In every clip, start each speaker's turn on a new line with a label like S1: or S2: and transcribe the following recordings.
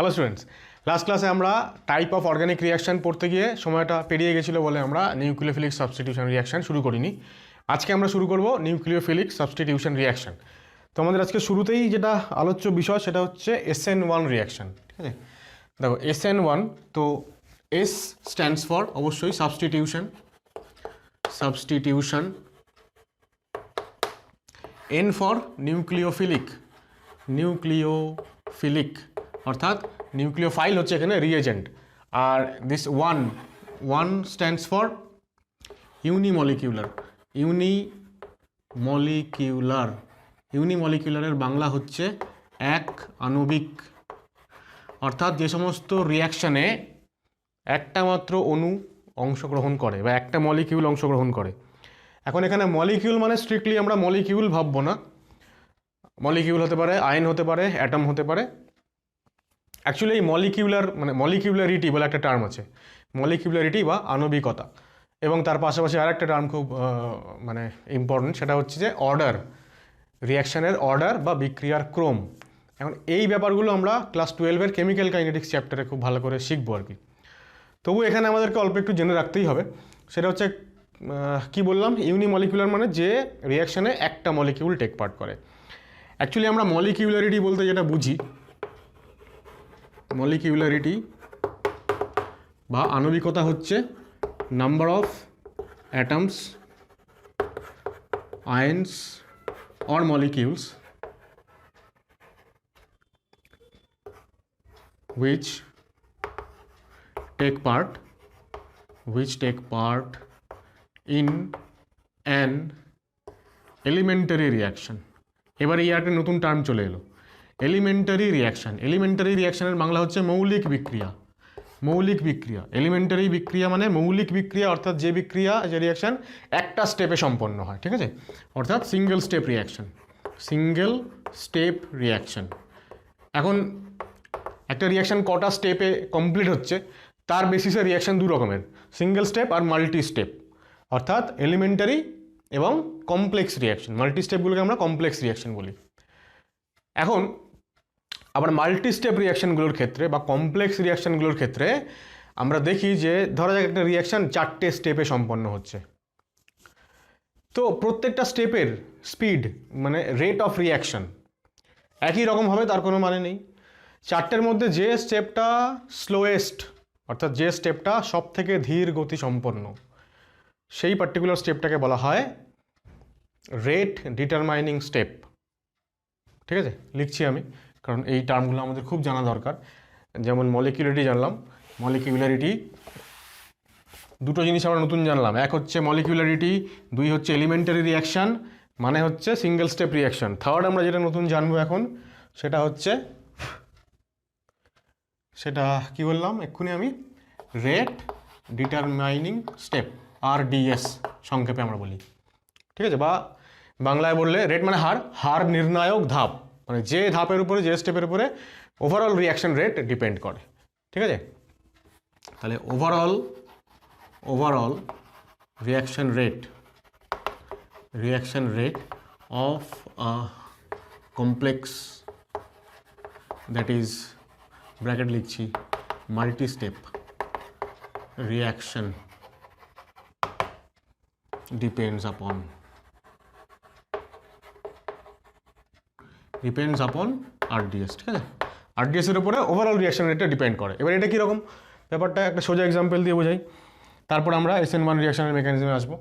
S1: Hello students, last ক্লাসে আমরা type of organic reaction পড়তে গিয়ে সময়টা পেরিয়ে গেছিলো বলে আমরা নিউক্লিওফিলিক সাবস্টিটিউশন রিয়াকশান শুরু করিনি। আজকে আমরা শুরু করব নিউক্লিওফিলিক সাবস্টিটিউশন রিয়াকশান। তো আমাদের আজকে শুরুতেই যেটা আলোচ্য বিষয় সেটা হচ্ছে SN1 রিয়াকশান। ঠিক আছে, দেখো SN1, তো S স্ট্যান্ডস ফর অবশ্যই সাবস্টিটিউশন, N ফর নিউক্লিওফিলিক অর্থাৎ নিউক্লিওফাইল হচ্ছে এখানে রিএজেন্ট। আর দিস ওয়ান স্ট্যান্ডস ফর ইউনিমলিকিউলারের বাংলা হচ্ছে এক আণবিক, অর্থাৎ যে সমস্ত রিয়াকশানে একটা মাত্র অণু অংশগ্রহণ করে বা একটা মলিকিউল অংশগ্রহণ করে। এখন এখানে মলিকিউল মানে স্ট্রিক্টলি আমরা মলিকিউল ভাববো না, মলিকিউল হতে পারে, আয়ন হতে পারে, অ্যাটম হতে পারে। অ্যাকচুয়ালি এই মলিকিউলারিটি বলে একটা টার্ম আছে, মলিকিউলারিটি বা আণবিকতা, এবং তার পাশাপাশি আরেকটা টার্ম খুব ইম্পর্টেন্ট, সেটা হচ্ছে যে অর্ডার, রিয়াকশানের অর্ডার বা বিক্রিয়ার ক্রম। এখন এই ব্যাপারগুলো আমরা ক্লাস 12-এর কেমিক্যাল কাইনেটিক্স চ্যাপ্টারে খুব ভালো করে শিখবো আর কি। তবু এখানে আমাদেরকে অল্প একটু জেনে রাখতেই হবে। সেটা হচ্ছে কি বললাম, ইউনিমলিকুলার মানে যে রিয়াকশানে একটা মলিকিউল টেক পার্ট করে। অ্যাকচুয়ালি আমরা মলিকিউলারিটি বলতে যেটা বুঝি, মলিকিউলারিটি বা আণবিকতা হচ্ছে number of atoms, ions or molecules which take part in an elementary reaction। এবারে এই একটা নতুন টার্ম চলে এলো, এলিমেন্টারি রিয়াকশান। এলিমেন্টারি রিয়াকশানের বাংলা হচ্ছে মৌলিক বিক্রিয়া। এলিমেন্টারি বিক্রিয়া মানে মৌলিক বিক্রিয়া, অর্থাৎ যে বিক্রিয়া, যে রিয়াকশান একটা স্টেপে সম্পন্ন হয়। ঠিক আছে, অর্থাৎ সিঙ্গেল স্টেপ রিয়াকশান। এখন একটা রিয়াকশান কটা স্টেপে কমপ্লিট হচ্ছে তার বেসিসে রিয়াকশান দু রকমের, সিঙ্গেল স্টেপ আর মাল্টি স্টেপ, অর্থাৎ এলিমেন্টারি এবং কমপ্লেক্স রিয়াকশান। মাল্টি স্টেপগুলোকে আমরা কমপ্লেক্স রিয়াকশান বলি। এখন আবার মাল্টি স্টেপ রিয়াকশানগুলোর ক্ষেত্রে বা কমপ্লেক্স রিয়াকশানগুলোর ক্ষেত্রে আমরা দেখি যে ধরা যাক একটা রিয়াকশান 4টে স্টেপে সম্পন্ন হচ্ছে। তো প্রত্যেকটা স্টেপের স্পিড মানে রেট অফ রিয়াকশান একই রকম হবে তার কোনো মানে নেই। 4টের মধ্যে যে স্টেপটা স্লোয়েস্ট, অর্থাৎ যে স্টেপটা সব থেকে ধীর গতি সম্পন্ন, সেই পার্টিকুলার স্টেপটাকে বলা হয় রেট ডিটারমাইনিং স্টেপ। ঠিক আছে, লিখছি আমি কারণ এই টার্মগুলো আমাদের খুব জানা দরকার। যেমন মলিকিউলারিটি জানলাম, মলিকিউলারিটি দুটো জিনিস আমরা নতুন জানলাম, এক হচ্ছে মলিকিউলারিটি, দুই হচ্ছে এলিমেন্টারি রিয়াকশান মানে হচ্ছে সিঙ্গেল স্টেপ রিয়াকশান। থার্ড আমরা যেটা নতুন জানবো এখন সেটা হচ্ছে, সেটা কি বললাম এক্ষুনি আমি, রেট ডিটারমাইনিং স্টেপ, RDS সংক্ষেপে আমরা বলি। ঠিক আছে, বা বাংলায় বললে রেট মানে হার নির্ণায়ক ধাপ, মানে যে ধাপের উপরে, যে স্টেপের উপরে ওভারঅল রিয়াকশন রেট ডিপেন্ড করে। ঠিক আছে, তাহলে overall reaction rate of a complex, that is bracket লিখছি, multi step reaction depends upon RDS। ঠিক আছে, RDS এর উপরে ওভারঅল রিয়াকশন রেটটা ডিপেন্ড করে। এবার এটা কীরকম ব্যাপারটা একটা সোজা এক্সাম্পল দিয়ে বোঝাই, তারপর আমরা SN1 রিয়াকশনের মেকানিজমে আসবো।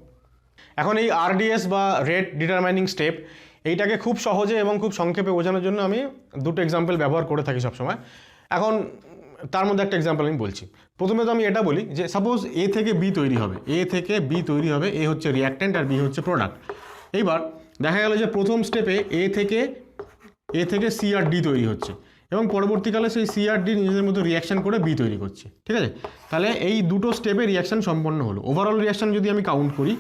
S1: এখন এই RDS বা রেট ডিটারমাইনিং স্টেপ, এইটাকে খুব সহজে এবং খুব সংক্ষেপে বোঝানোর জন্য আমি দুটো এক্সাম্পল ব্যবহার করে থাকি সবসময়। এখন তার মধ্যে একটা এক্সাম্পল আমি বলছি। প্রথমে তো আমি এটা বলি যে সাপোজ A থেকে B তৈরি হবে, A হচ্ছে রিয়াক্ট্যান্ট আর B হচ্ছে প্রোডাক্ট। এইবার দেখা গেল যে প্রথম স্টেপে A থেকে C আর D তৈরি হচ্ছে এবং পরবর্তীকালে সেই C আর D নিজেদের মধ্যে রিয়াকশান করে B তৈরি করছে। ঠিক আছে, তাহলে এই দুটো স্টেপে রিয়াকশান সম্পন্ন হলো। ওভারঅল রিয়াকশান যদি আমি কাউন্ট করি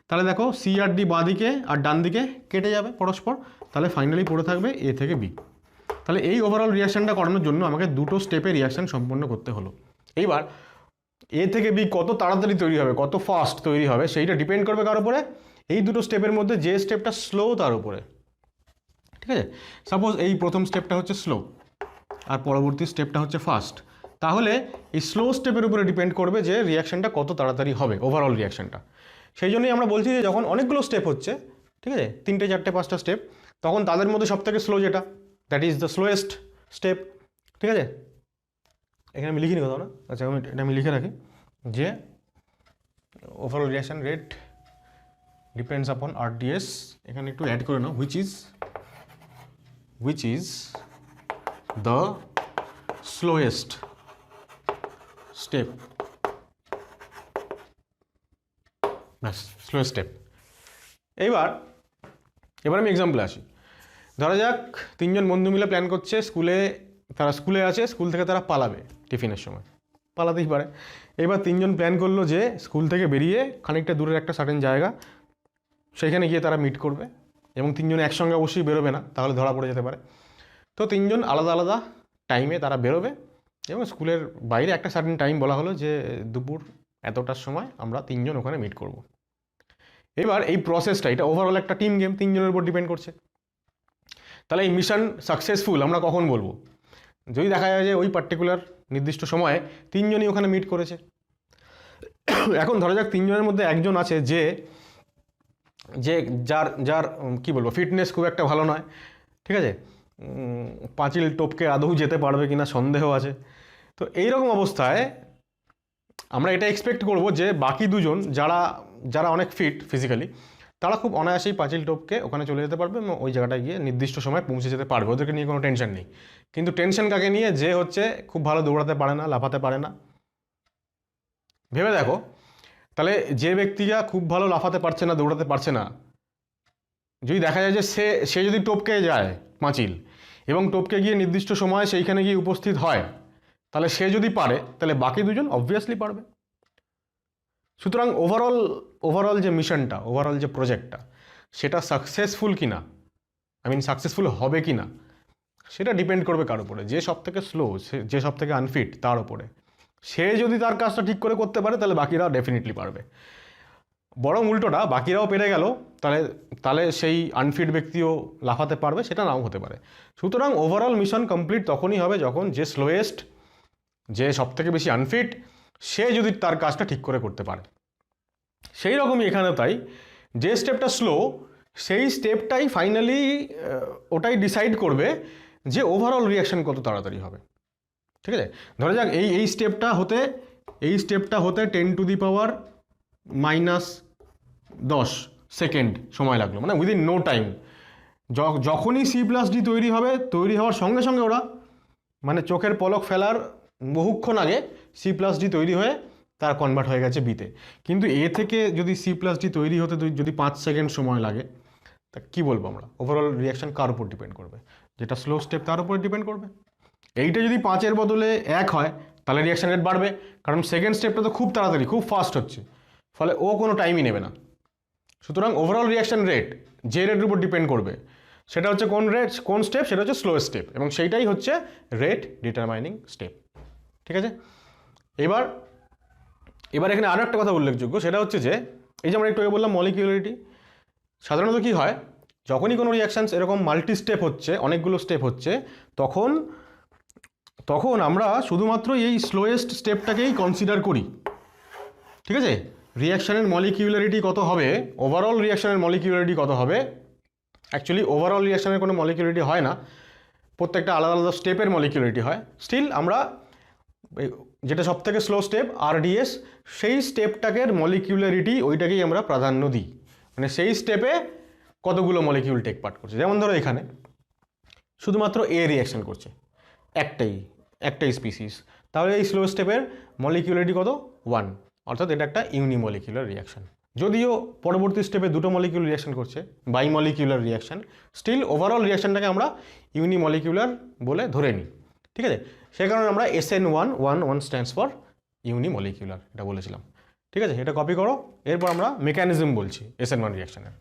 S1: তাহলে দেখো C আর D বাঁ দিকে আর ডান দিকে কেটে যাবে পরস্পর, তাহলে ফাইনালি পড়ে থাকবে A থেকে B। তাহলে এই ওভারঅল রিয়াকশানটা করানোর জন্য আমাকে দুটো স্টেপে রিয়াকশান সম্পন্ন করতে হলো। এইবার A থেকে B কত তাড়াতাড়ি তৈরি হবে, কত ফাস্ট তৈরি হবে, সেইটা ডিপেন্ড করবে কার উপরে, এই দুটো স্টেপের মধ্যে যে স্টেপটা স্লো তার উপরে। ঠিক আছে, সাপোজ এই প্রথম স্টেপটা হচ্ছে স্লো, আর পরবর্তী স্টেপটা হচ্ছে ফাস্ট, তাহলে এই স্লো স্টেপের উপরে ডিপেন্ড করবে যে রিয়াকশানটা কত তাড়াতাড়ি হবে, ওভারঅল রিয়াকশানটা। সেই জন্যই আমরা বলছি যে যখন অনেকগুলো স্টেপ হচ্ছে, ঠিক আছে, 3টে 4টে 5টা স্টেপ, তখন তাদের মধ্যে সবথেকে স্লো যেটা, that is the slowest step, ঠিক আছে। এখানে আমি লিখিনি কোথাও না, আচ্ছা এটা আমি লিখে রাখি যে overall reaction rate depends upon RDS, এখানে একটু অ্যাড করে নাও, which is the slowest step, ব্যাস স্লোয়েস্ট স্টেপ। এবার আমি এক্সাম্পলে আসি। ধরা যাক 3জন বন্ধু মিলে প্ল্যান করছে, তারা স্কুলে আছে, স্কুল থেকে তারা পালাবে টিফিনের সময়, পালাতেই পারে। এবার 3জন প্ল্যান করলো যে স্কুল থেকে বেরিয়ে খানিকটা দূরের একটা সার্টেন জায়গা, সেখানে গিয়ে তারা মিট করবে, এবং 3জন একসঙ্গে অবশ্যই বেরোবে না, তাহলে ধরা পড়ে যেতে পারে। তো 3জন আলাদা আলাদা টাইমে তারা বেরোবে, এবং স্কুলের বাইরে একটা সার্টেন টাইম বলা হলো যে দুপুর এতটার সময় আমরা 3জন ওখানে মিট করব। এবার এই প্রসেসটা, এটা ওভারঅল একটা টিম গেম, 3জনের উপর ডিপেন্ড করছে। তাহলে এই মিশন সাকসেসফুল আমরা কখন বলবো? যদি দেখা যায় যে ওই পার্টিকুলার নির্দিষ্ট সময়ে 3জনই ওখানে মিট করেছে। এখন ধরা যাক 3জনের মধ্যে একজন আছে যে যার কি বলবো, ফিটনেস খুব একটা ভালো নয়, ঠিক আছে, পাঁচিল টপকে আদৌ যেতে পারবে কিনা সন্দেহ আছে। তো এইরকম অবস্থায় আমরা এটা এক্সপেক্ট করব যে বাকি দুজন যারা অনেক ফিট ফিজিক্যালি, তারা খুব অনায়াসেই পাঁচিল টপকে ওখানে চলে যেতে পারবে এবং ওই জায়গাটায় গিয়ে নির্দিষ্ট সময় পৌঁছে যেতে পারবে, ওদেরকে নিয়ে কোনো টেনশন নেই। কিন্তু টেনশন কাকে নিয়ে? যে হচ্ছে খুব ভালো দৌড়াতে পারে না, লাফাতে পারে না। ভেবে দেখো, তাহলে যে ব্যক্তিরা খুব ভালো লাফাতে পারছে না, দৌড়াতে পারছে না, যদি দেখা যায় যে সে যদি টপকে যায় পাঁচিল এবং টপকে গিয়ে নির্দিষ্ট সময় সেইখানে গিয়ে উপস্থিত হয়, তাহলে সে যদি পারে, তাহলে বাকি দুজন অবভিয়াসলি পারবে। সুতরাং ওভারঅল যে মিশনটা, ওভারঅল যে প্রজেক্টটা, সেটা সাকসেসফুল কিনা, সাকসেসফুল হবে কি না, সেটা ডিপেন্ড করবে কার উপরে? যে সব থেকে স্লো, যে সব থেকে আনফিট, তার উপরে। সে যদি তার কাজটা ঠিক করে করতে পারে, তাহলে বাকিরাও ডেফিনেটলি পারবে। বরং উল্টোটা, বাকিরাও পেরে গেল, তাহলে সেই আনফিট ব্যক্তিও লাফাতে পারবে, সেটা নাও হতে পারে। সুতরাং ওভারঅল মিশন কমপ্লিট তখনই হবে যখন যে স্লোয়েস্ট, যে সব থেকে বেশি আনফিট, সে যদি তার কাজটা ঠিক করে করতে পারে। সেই রকমই এখানেও তাই, যে স্টেপটা স্লো, সেই স্টেপটাই ফাইনালি ওটাই ডিসাইড করবে যে ওভারঅল রিয়াকশন কত তাড়াতাড়ি হবে। ঠিক আছে, ধরা যাক এই স্টেপটা হতে 10⁻⁻10 সেকেন্ড সময় লাগলো, মানে উইদিন নো টাইম। যখনই C+D তৈরি হওয়ার সঙ্গে সঙ্গে ওরা, মানে চোখের পলক ফেলার বহুক্ষণ আগে C+D তৈরি হয়ে তার কনভার্ট হয়ে গেছে বিতে। কিন্তু এ থেকে যদি C+D তৈরি হতে যদি 5 সেকেন্ড সময় লাগে, তা কী বলবো আমরা? ওভারঅল রিয়াকশান কার উপর ডিপেন্ড করবে? যেটা স্লো স্টেপ তার উপর ডিপেন্ড করবে। এইটা যদি 5-এর বদলে 1 হয়, তাহলে রিয়াকশান রেট বাড়বে, কারণ সেকেন্ড স্টেপটা তো খুব তাড়াতাড়ি, খুব ফাস্ট হচ্ছে, ফলে ও কোনো টাইমই নেবে না। সুতরাং ওভারঅল রিয়াকশান রেট যে রেটের উপর ডিপেন্ড করবে, সেটা হচ্ছে কোন স্টেপ? সেটা হচ্ছে স্লো স্টেপ, এবং সেইটাই হচ্ছে রেট ডিটারমাইনিং স্টেপ। ঠিক আছে, এবার এখানে আরও একটা কথা উল্লেখযোগ্য, সেটা হচ্ছে যে এই যে আমরা একটু আগে বললাম মলিকিউলারিটি। সাধারণত কি হয়, যখনই কোনো রিয়াকশানস এরকম মাল্টি স্টেপ হচ্ছে, অনেকগুলো স্টেপ হচ্ছে, তখন আমরা শুধুমাত্র এই স্লোয়েস্ট স্টেপটাকেই কনসিডার করি। ঠিক আছে, রিয়াকশানের মলিকিউলারিটি কত হবে, ওভারঅল রিয়াকশানের মলিকিউলারিটি কত হবে, অ্যাকচুয়ালি ওভারঅল রিয়াকশানের কোনো মলিকিউলারিটি হয় না, প্রত্যেকটা আলাদা আলাদা স্টেপের মলিকিউলারিটি হয়। স্টিল আমরা যেটা সব থেকে স্লো স্টেপ RDS, সেই স্টেপটাকে মলিকিউলারিটি ওইটাকেই আমরা প্রাধান্য দিই, মানে সেই স্টেপে কতগুলো মলিকিউল টেক পার্ট করছে। যেমন ধরো এখানে শুধুমাত্র A রিয়াকশান করছে, একটাই স্পিসিস, তাহলে এই স্লো স্টেপের মলিকিউলারিটি কত? 1, অর্থাৎ এটা একটা ইউনিমলিকিউলার রিয়াকশান। যদিও পরবর্তী স্টেপে দুটো মলিকিউল রিয়াকশান করছে, বাইমলিকিউলার রিয়াকশান, স্টিল ওভারঅল রিয়াকশানটাকে আমরা ইউনিমলিকিউলার বলে ধরে নিই। ঠিক আছে, সেই কারণে আমরা SN1 স্ট্যান্ডস ফর ইউনিমলিকিউলার, এটা বলেছিলাম। ঠিক আছে, এটা কপি করো। এরপর আমরা মেকানিজম বলছি SN1 রিয়াকশানের।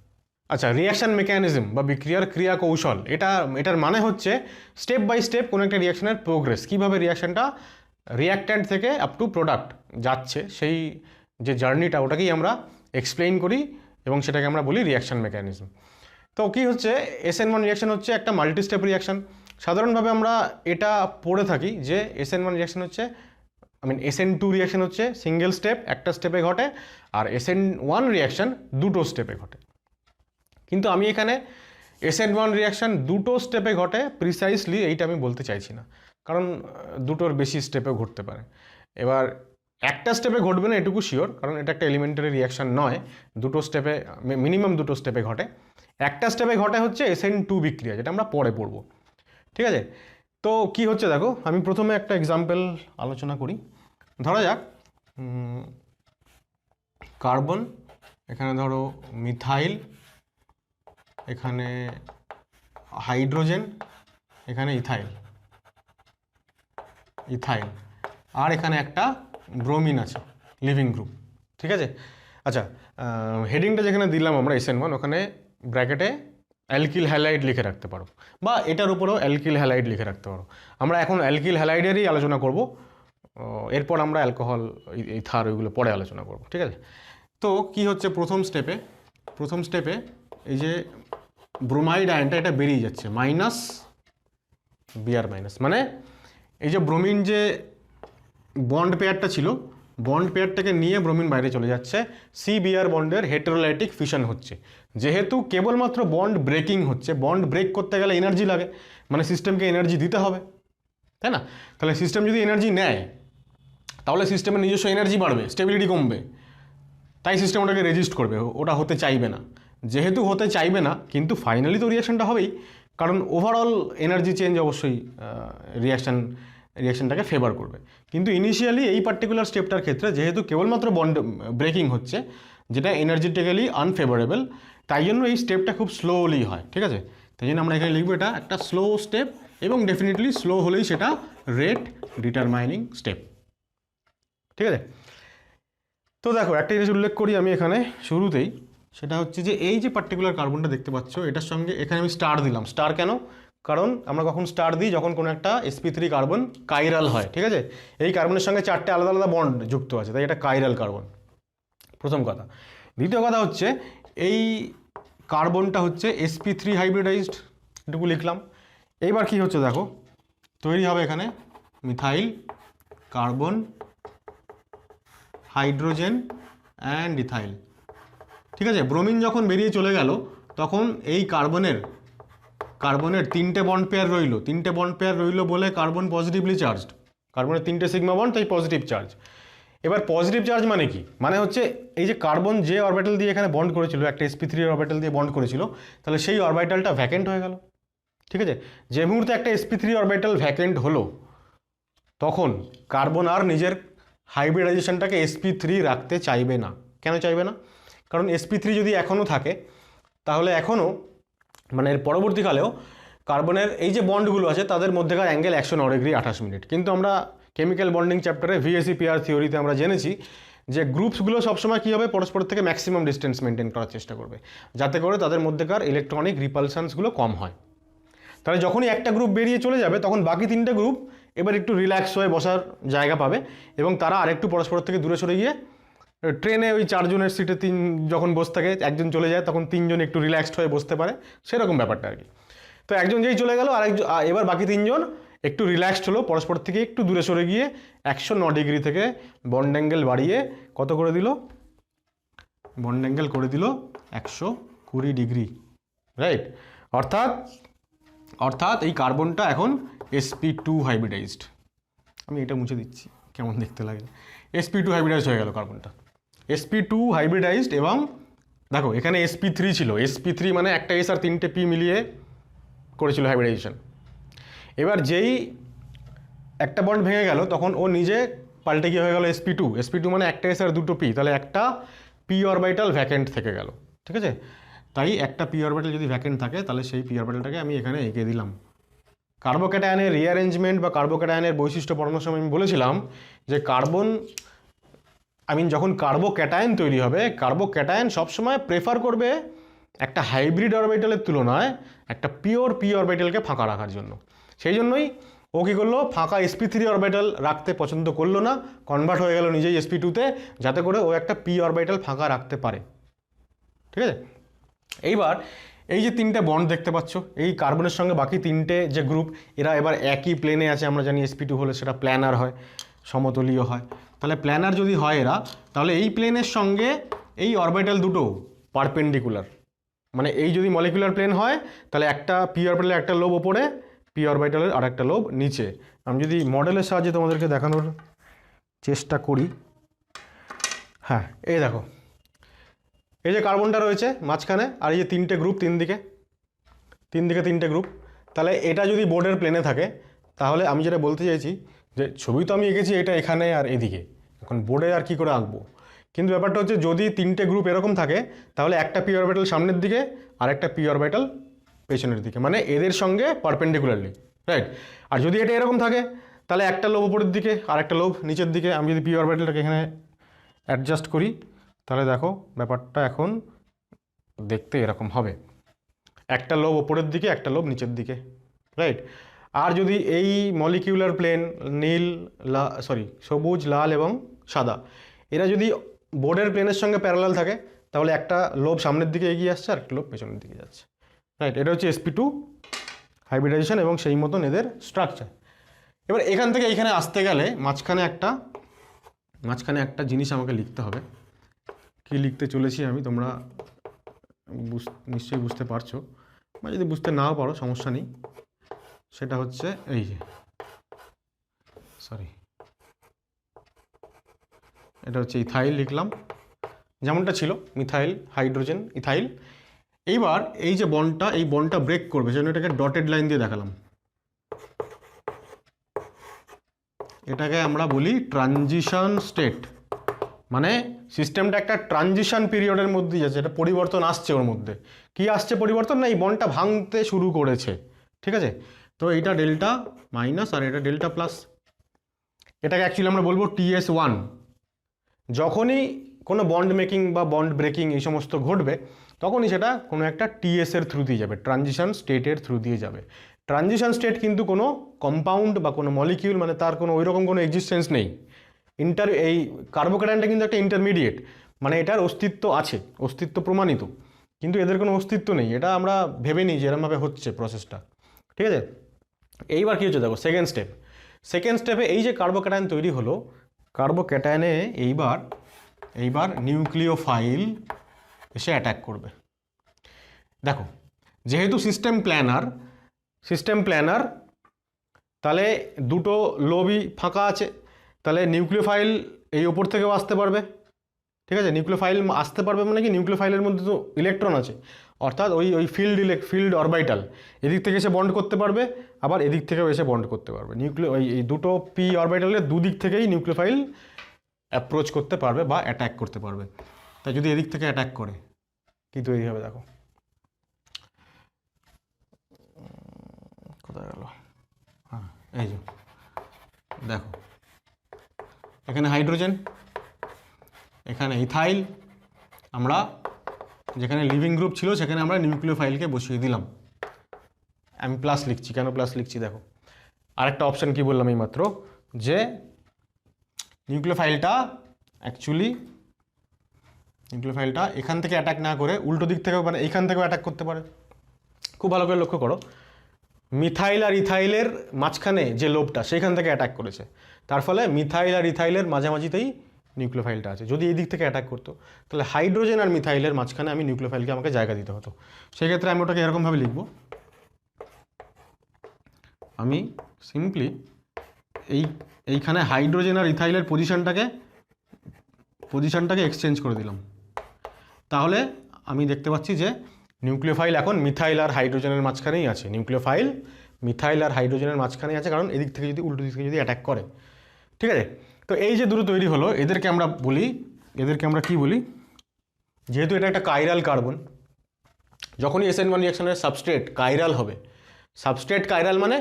S1: আচ্ছা, রিয়াকশান মেকানিজম বা বিক্রিয়ার ক্রিয়া কৌশল, এটার মানে হচ্ছে স্টেপ বাই স্টেপ কোনো একটা রিয়াকশানের প্রোগ্রেস, কীভাবে রিয়াকশানটা রিয়াক্ট্যান্ট থেকে আপ টু প্রোডাক্ট যাচ্ছে, সেই যে জার্নিটা, ওটাকেই আমরা এক্সপ্লেইন করি এবং সেটাকে আমরা বলি রিয়াকশান মেকানিজম। তো কী হচ্ছে, SN1 রিয়াকশান হচ্ছে একটা মাল্টি স্টেপ রিয়াকশান। সাধারণভাবে আমরা এটা পড়ে থাকি যে SN1 রিয়াকশন হচ্ছে SN2 রিয়াকশন হচ্ছে সিঙ্গেল স্টেপ, একটা স্টেপে ঘটে, আর SN1 রিয়াকশন দুটো স্টেপে ঘটে। কিন্তু আমি এখানে SN1 রিয়াকশন দুটো স্টেপে ঘটে প্রিসাইসলি এইটা আমি বলতে চাইছি না, কারণ দুটোর বেশি স্টেপেও ঘটতে পারে। এবার একটা স্টেপে ঘটবে না এটুকু শিওর, কারণ এটা একটা এলিমেন্টারি রিয়াকশন নয়, দুটো স্টেপে মিনিমাম দুটো স্টেপে ঘটে। একটা স্টেপে ঘটে হচ্ছে SN2 বিক্রিয়া, যেটা আমরা পরে পড়বো, ঠিক আছে? তো কি হচ্ছে দেখো, আমি প্রথমে একটা এক্সাম্পল আলোচনা করি। ধরা যাক কার্বন, এখানে ধরো মিথাইল, এখানে হাইড্রোজেন, এখানে ইথাইল, আর এখানে একটা ব্রোমিন আছে, লিভিং গ্রুপ, ঠিক আছে? আচ্ছা, হেডিংটা যেখানে দিলাম আমরা SN1, ওখানে ব্র্যাকেটে অ্যালকিল হ্যালাইড লিখে রাখতে পারো, বা এটার উপরেও অ্যালকিল হ্যালাইড লিখে রাখতে পারো। আমরা এখন অ্যালকিল হ্যালাইডেরই আলোচনা করব, এরপর আমরা অ্যালকোহল, ইথার, ওইগুলো পরে আলোচনা করব, ঠিক আছে? তো কি হচ্ছে প্রথম স্টেপে এই যে ব্রোমাইড আয়নটা এটা বেরিয়ে যাচ্ছে, মাইনাস Br মাইনাস, মানে এই যে ব্রোমিন যে বন্ড পেয়ারটা ছিল, বন্ড পেয়ারটাকে নিয়ে ব্রোমিন বাইরে চলে যাচ্ছে, CBr বন্ডের হেটেরোলাইটিক ফিশন হচ্ছে। যেহেতু কেবলমাত্র বন্ড ব্রেকিং হচ্ছে, বন্ড ব্রেক করতে গেলে এনার্জি লাগে, মানে সিস্টেমকে এনার্জি দিতে হবে, তাই না? তাহলে সিস্টেম যদি এনার্জি নেয় তাহলে সিস্টেমের নিজস্ব এনার্জি বাড়বে, স্টেবিলিটি কমবে, তাই সিস্টেম ওটাকে রেজিস্ট করবে, ওটা হতে চাইবে না। যেহেতু হতে চাইবে না, কিন্তু ফাইনালি তো রিয়াকশনটা হবেই, কারণ ওভারঅল এনার্জি চেঞ্জ অবশ্যই রিয়াকশনটাকে ফেভার করবে। কিন্তু ইনিশিয়ালি এই পার্টিকুলার স্টেপটার ক্ষেত্রে যেহেতু কেবলমাত্র বন্ড ব্রেকিং হচ্ছে, যেটা এনার্জেটিক্যালি আনফেভারেবল, তাই জন্য এই স্টেপটা খুব স্লোলি হয়, ঠিক আছে? তাই জন্য আমরা এখানে লিখবো এটা একটা স্লো স্টেপ, এবং ডেফিনেটলি স্লো হলেই সেটা রেট ডিটারমাইনিং স্টেপ, ঠিক আছে? তো দেখো একটা জিনিস উল্লেখ করি আমি এখানে শুরুতেই, সেটা হচ্ছে যে এই যে পার্টিকুলার কার্বনটা দেখতে পাচ্ছ, এটার সঙ্গে এখানে আমি স্টার দিলাম। স্টার কেন? কারণ আমরা কখন স্টার দিই, যখন কোনো একটা sp3 কার্বন কাইরাল হয়, ঠিক আছে? এই কার্বনের সঙ্গে চারটে আলাদা আলাদা বন্ড যুক্ত আছে, তাই এটা কাইরাল কার্বন, প্রথম কথা। দ্বিতীয় কথা হচ্ছে এই কার্বনটা হচ্ছে sp3 হাইব্রিডাইজড, এটুকু লিখলাম। এইবার কি হচ্ছে দেখো, তৈরি হবে এখানে methyl, carbon, hydrogen and ethyl, ঠিক আছে? ব্রোমিন যখন বেরিয়ে চলে গেল, তখন এই কার্বনের তিনটে বন্ড পেয়ার রইল বলে কার্বন পজিটিভলি চার্জড, কার্বনের তিনটে সিগমা বন্ড, তাই পজিটিভ চার্জ। এবার পজিটিভ চার্জ মানে কি? মানে হচ্ছে এই যে কার্বন যে অরবিটাল দিয়ে এখানে বন্ড করেছিল, একটা sp3 অরবিটাল দিয়ে বন্ড করেছিল, তাহলে সেই অরবিটালটা ভ্যাকেন্ট হয়ে গেল, ঠিক আছে? যে মুহূর্তে একটা sp3 অরবিটাল ভ্যাকেন্ট হলো, তখন কার্বন আর নিজের হাইব্রিডাইজেশনটাকে sp3 রাখতে চাইবে না। কেন চাইবে না? কারণ sp3 যদি এখনও থাকে, তাহলে এখনও মানে এর পরবর্তীকালেও কার্বনের এই যে বন্ডগুলো আছে তাদের মধ্যেকার অ্যাঙ্গেল 109 ডিগ্রি 28 মিনিট। কিন্তু আমরা কেমিক্যাল বন্ডিং চ্যাপ্টারে VSEPR থিওরিতে আমরা জেনেছি যে গ্রুপসগুলো সবসময় কী হবে, পরস্পরের থেকে ম্যাক্সিমাম ডিস্টেন্স মেনটেন করার চেষ্টা করবে, যাতে করে তাদের মধ্যেকার ইলেকট্রনিক রিপালশনসগুলো কম হয়। তাহলে যখনই একটা গ্রুপ বেরিয়ে চলে যাবে, তখন বাকি তিনটে গ্রুপ এবার একটু রিল্যাক্স হয়ে বসার জায়গা পাবে, এবং তারা আরেকটু পরস্পরের থেকে দূরে সরে গিয়ে ট্রেনে ওই 4 জনের সিটে যখন বসে থাকে, একজন চলে যায়, তখন 3 জন একটু রিল্যাক্সড হয়ে বসতে পারে, সেরকম ব্যাপারটা আর কি। তো একজন যেই চলে গেল, এবার বাকি 3 জন একটু রিল্যাক্সড হলো, পরস্পর থেকে একটু দূরে সরে গিয়ে 109 ডিগ্রি থেকে বন্ড অ্যাঙ্গেল বাড়িয়ে কত করে দিল? বন্ড অ্যাঙ্গেল করে দিল 120 ডিগ্রি, রাইট? অর্থাৎ এই কার্বনটা এখন sp2 হাইব্রিডাইজড। আমি এটা মুছে দিচ্ছি, কেমন দেখতে লাগে। sp2 হাইব্রিডাইজড হয়ে গেল কার্বনটা, sp2 হাইব্রিডাইজড। এবং দেখো এখানে sp3 ছিল, sp3 মানে একটা s আর 3টে p মিলিয়ে করেছিল হাইব্রিডাইজেশন। এবার যেই একটা বন্ড ভেঙে গেল, তখন ও নিজে পাল্টে গিয়ে হয়ে গেল sp2 মানে একটা s আর 2টো p, তাহলে একটা p অরবিটাল ভ্যাকেন্ট থেকে গেল, ঠিক আছে? তাই একটা p অরবিটাল যদি ভ্যাকেন্ট থাকে, তাহলে সেই p অরবিটালটাকে আমি এখানে এঁকে দিলাম। কার্বোক্যাটায়নের রিঅ্যারেঞ্জমেন্ট বা কার্বোক্যাটায়নের বৈশিষ্ট্য পড়ানোর সময় আমি বলেছিলাম যে যখন কার্বোক্যাটায়ন তৈরি হবে, কার্বোক্যাটায়ন সবসময় প্রেফার করবে একটা হাইব্রিড অরবিটালের তুলনায় একটা পিওর p অরবিটালকে ফাঁকা রাখার জন্য। সেই জন্যই ও কী করলো, ফাঁকা sp3 অরবিটাল রাখতে পছন্দ করলো না, কনভার্ট হয়ে গেল নিজেই sp2-তে, যাতে করে ও একটা p অরবিটাল ফাঁকা রাখতে পারে, ঠিক আছে? এইবার এই যে তিনটে বন্ড দেখতে পাচ্ছ, এই কার্বনের সঙ্গে বাকি তিনটে যে গ্রুপ, এরা এবার একই প্লেনে আছে। আমরা জানি sp2 হলে সেটা প্ল্যানার হয়, সমতলীয় হয়। তাহলে প্ল্যানার যদি হয় এরা, তাহলে এই প্লেনের সঙ্গে এই অরবিটাল দুটো পারপেন্ডিকুলার। মানে এই যদি মলিকুলার প্লেন হয়, তাহলে একটা পি অরবিটালের একটা লোব ওপরে, পি অরবিটালের আর একটা লোব নিচে। আমি যদি মডেলের সাহায্যে তোমাদেরকে দেখানোর চেষ্টা করি, হ্যাঁ এই দেখো, এই যে কার্বনটা রয়েছে মাঝখানে, আর এই যে তিনটে গ্রুপ তিন দিকে তিনটে গ্রুপ। তাহলে এটা যদি বোর্ডের প্লেনে থাকে, তাহলে আমি যেটা বলতে চাইছি যে ছবি তো আমি এঁকেছি এটা এখানে আর এদিকে, এখন বোর্ডে আর কি করে আঁকবো। কিন্তু ব্যাপারটা হচ্ছে যদি তিনটে গ্রুপ এরকম থাকে, তাহলে একটা পি অরবিটাল সামনের দিকে আর একটা পি অরবিটাল পেছনের দিকে, মানে এদের সঙ্গে পারপেন্ডিকুলারলি, রাইট। আর যদি এটা এরকম থাকে, তাহলে একটা লোব উপরের দিকে আর একটা লোব নিচের দিকে। আমি যদি পি অরবিটালটাকে এখানে অ্যাডজাস্ট করি, তাহলে দেখো ব্যাপারটা এখন দেখতে এরকম হবে, একটা লোব ওপরের দিকে একটা লোব নিচের দিকে, রাইট। আর যদি এই মলিকিউলার প্লেন নীল, সবুজ, লাল এবং সাদা, এরা যদি বোর্ডের প্লেনের সঙ্গে প্যারালাল থাকে, তাহলে একটা লোব সামনের দিকে এগিয়ে আসছে আর একটা লোব পেছনের দিকে যাচ্ছে, রাইট। এটা হচ্ছে sp2 হাইব্রিডাইজেশন এবং সেই মতন এদের স্ট্রাকচার। এবার এখান থেকে এইখানে আসতে গেলে মাঝখানে একটা জিনিস আমাকে লিখতে হবে। কি লিখতে চলেছি আমি, তোমরা নিশ্চয়ই বুঝতে পারছো, বা যদি বুঝতে নাও পারো সমস্যা নেই। সেটা হচ্ছে এই যে, এটা হচ্ছে ইথাইল লিখলাম, যেমনটা ছিল মিথাইল, হাইড্রোজেন, ইথাইল। এইবার এই যে বন্ডটা, এই বন্ডটা ব্রেক করবে, সেজন্য এটাকে ডটেড লাইন দিয়ে দেখালাম। এটাকে আমরা বলি ট্রানজিশন স্টেট, মানে সিস্টেমটা একটা ট্রানজিশন পিরিয়ডের মধ্যে যাচ্ছে, এটা পরিবর্তন আসছে ওর মধ্যে। কি আসছে পরিবর্তন? না, এই বন্ডটা ভাঙতে শুরু করেছে, ঠিক আছে। তো এইটা ডেল্টা মাইনাস আর এটা ডেল্টা প্লাস। এটাকে অ্যাকচুয়ালি আমরা বলবো TS1। যখনই কোনো বন্ড মেকিং বা বন্ড ব্রেকিং এই সমস্ত ঘটবে, তখনই সেটা কোনো একটা TS এর থ্রু দিয়ে যাবে, ট্রানজিশন স্টেটের থ্রু দিয়ে যাবে। ট্রানজিশন স্টেট কিন্তু কোনো কম্পাউন্ড বা কোনো মলিকিউল, মানে তার কোনো ওইরকম কোনো এক্সিস্টেন্স নেই। এই কার্বোক্যাটায়নটা কিন্তু একটা ইন্টারমিডিয়েট, মানে এটার অস্তিত্ব আছে, অস্তিত্ব প্রমাণিত, কিন্তু এদের কোনো অস্তিত্ব নেই। এটা আমরা ভেবে নিই যে এরমভাবে হচ্ছে প্রসেসটা, ঠিক আছে। এইবার কী হচ্ছে দেখো, সেকেন্ড স্টেপে এই যে কার্বোক্যাটায়ন তৈরি হলো, কার্বোক্যাটায়নে এইবার নিউক্লিওফাইল এসে অ্যাটাক করবে। দেখো, যেহেতু সিস্টেম প্ল্যানার, তাহলে দুটো লোবই ফাঁকা আছে, তাহলে নিউক্লিওফাইল এই ওপর থেকেও আসতে পারবে, ঠিক আছে। নিউক্লিওফাইল আসতে পারবে মানে কি, নিউক্লিওফাইলের মধ্যে তো ইলেকট্রন আছে, অর্থাৎ ওই ফিল্ড অরবিটাল এদিক থেকে এসে বন্ড করতে পারবে, আবার এদিক থেকেও এসে বন্ড করতে পারবে। এই দুটো পি অরবিটালের দুদিক থেকেই নিউক্লিওফাইল অ্যাপ্রোচ করতে পারবে বা অ্যাটাক করতে পারবে। তাই যদি এদিক থেকে অ্যাটাক করে, কি তৈরি হবে দেখো, কোথায় গেল, হ্যাঁ এই যে দেখো, এখানে হাইড্রোজেন, এখানে ইথাইল, আমরা যেখানে লিভিং গ্রুপ ছিল সেখানে আমরা নিউক্লিওফাইলকে বসিয়ে দিলাম। আমি প্লাস লিখছি, কেন প্লাস লিখছি দেখো, আরেকটা অপশান কি বললাম এই মাত্র, যে নিউক্লিওফাইলটা এখান থেকে অ্যাটাক না করে উল্টো দিক থেকেও, মানে এইখান থেকেও অ্যাটাক করতে পারে। খুব ভালো করে লক্ষ্য করো, মিথাইল আর ইথাইলের মাঝখানে যে লোবটা, সেখান থেকে অ্যাটাক করেছে, তার ফলে মিথাইল আর ইথাইলের মাঝামাঝিতেই নিউক্লিওফাইলটা আছে। যদি এই দিক থেকে অ্যাটাক করতো, তাহলে হাইড্রোজেন আর মিথাইলের মাঝখানে আমি নিউক্লিওফাইলকে আমাকে জায়গা দিতে হতো। সেক্ষেত্রে আমি ওটাকে এরকমভাবে লিখব, আমি সিম্পলি এইখানে হাইড্রোজেন আর ইথাইলের পজিশনটাকে এক্সচেঞ্জ করে দিলাম। তাহলে আমি দেখতে পাচ্ছি যে নিউক্লিওফাইল এখন মিথাইল আর হাইড্রোজেনের মাঝখানেই আছে, কারণ এদিক থেকে যদি উল্টো দিক থেকে যদি অ্যাটাক করে, ঠিক আছে। তো এই যে দুটো তৈরি হলো, এদেরকে আমরা কি বলি, যেহেতু এটা একটা কাইরাল কার্বন, যখনই SN1 রিঅ্যাকশনের সাবস্ট্রেট কাইরাল হবে, সাবস্ট্রেট কাইরাল মানে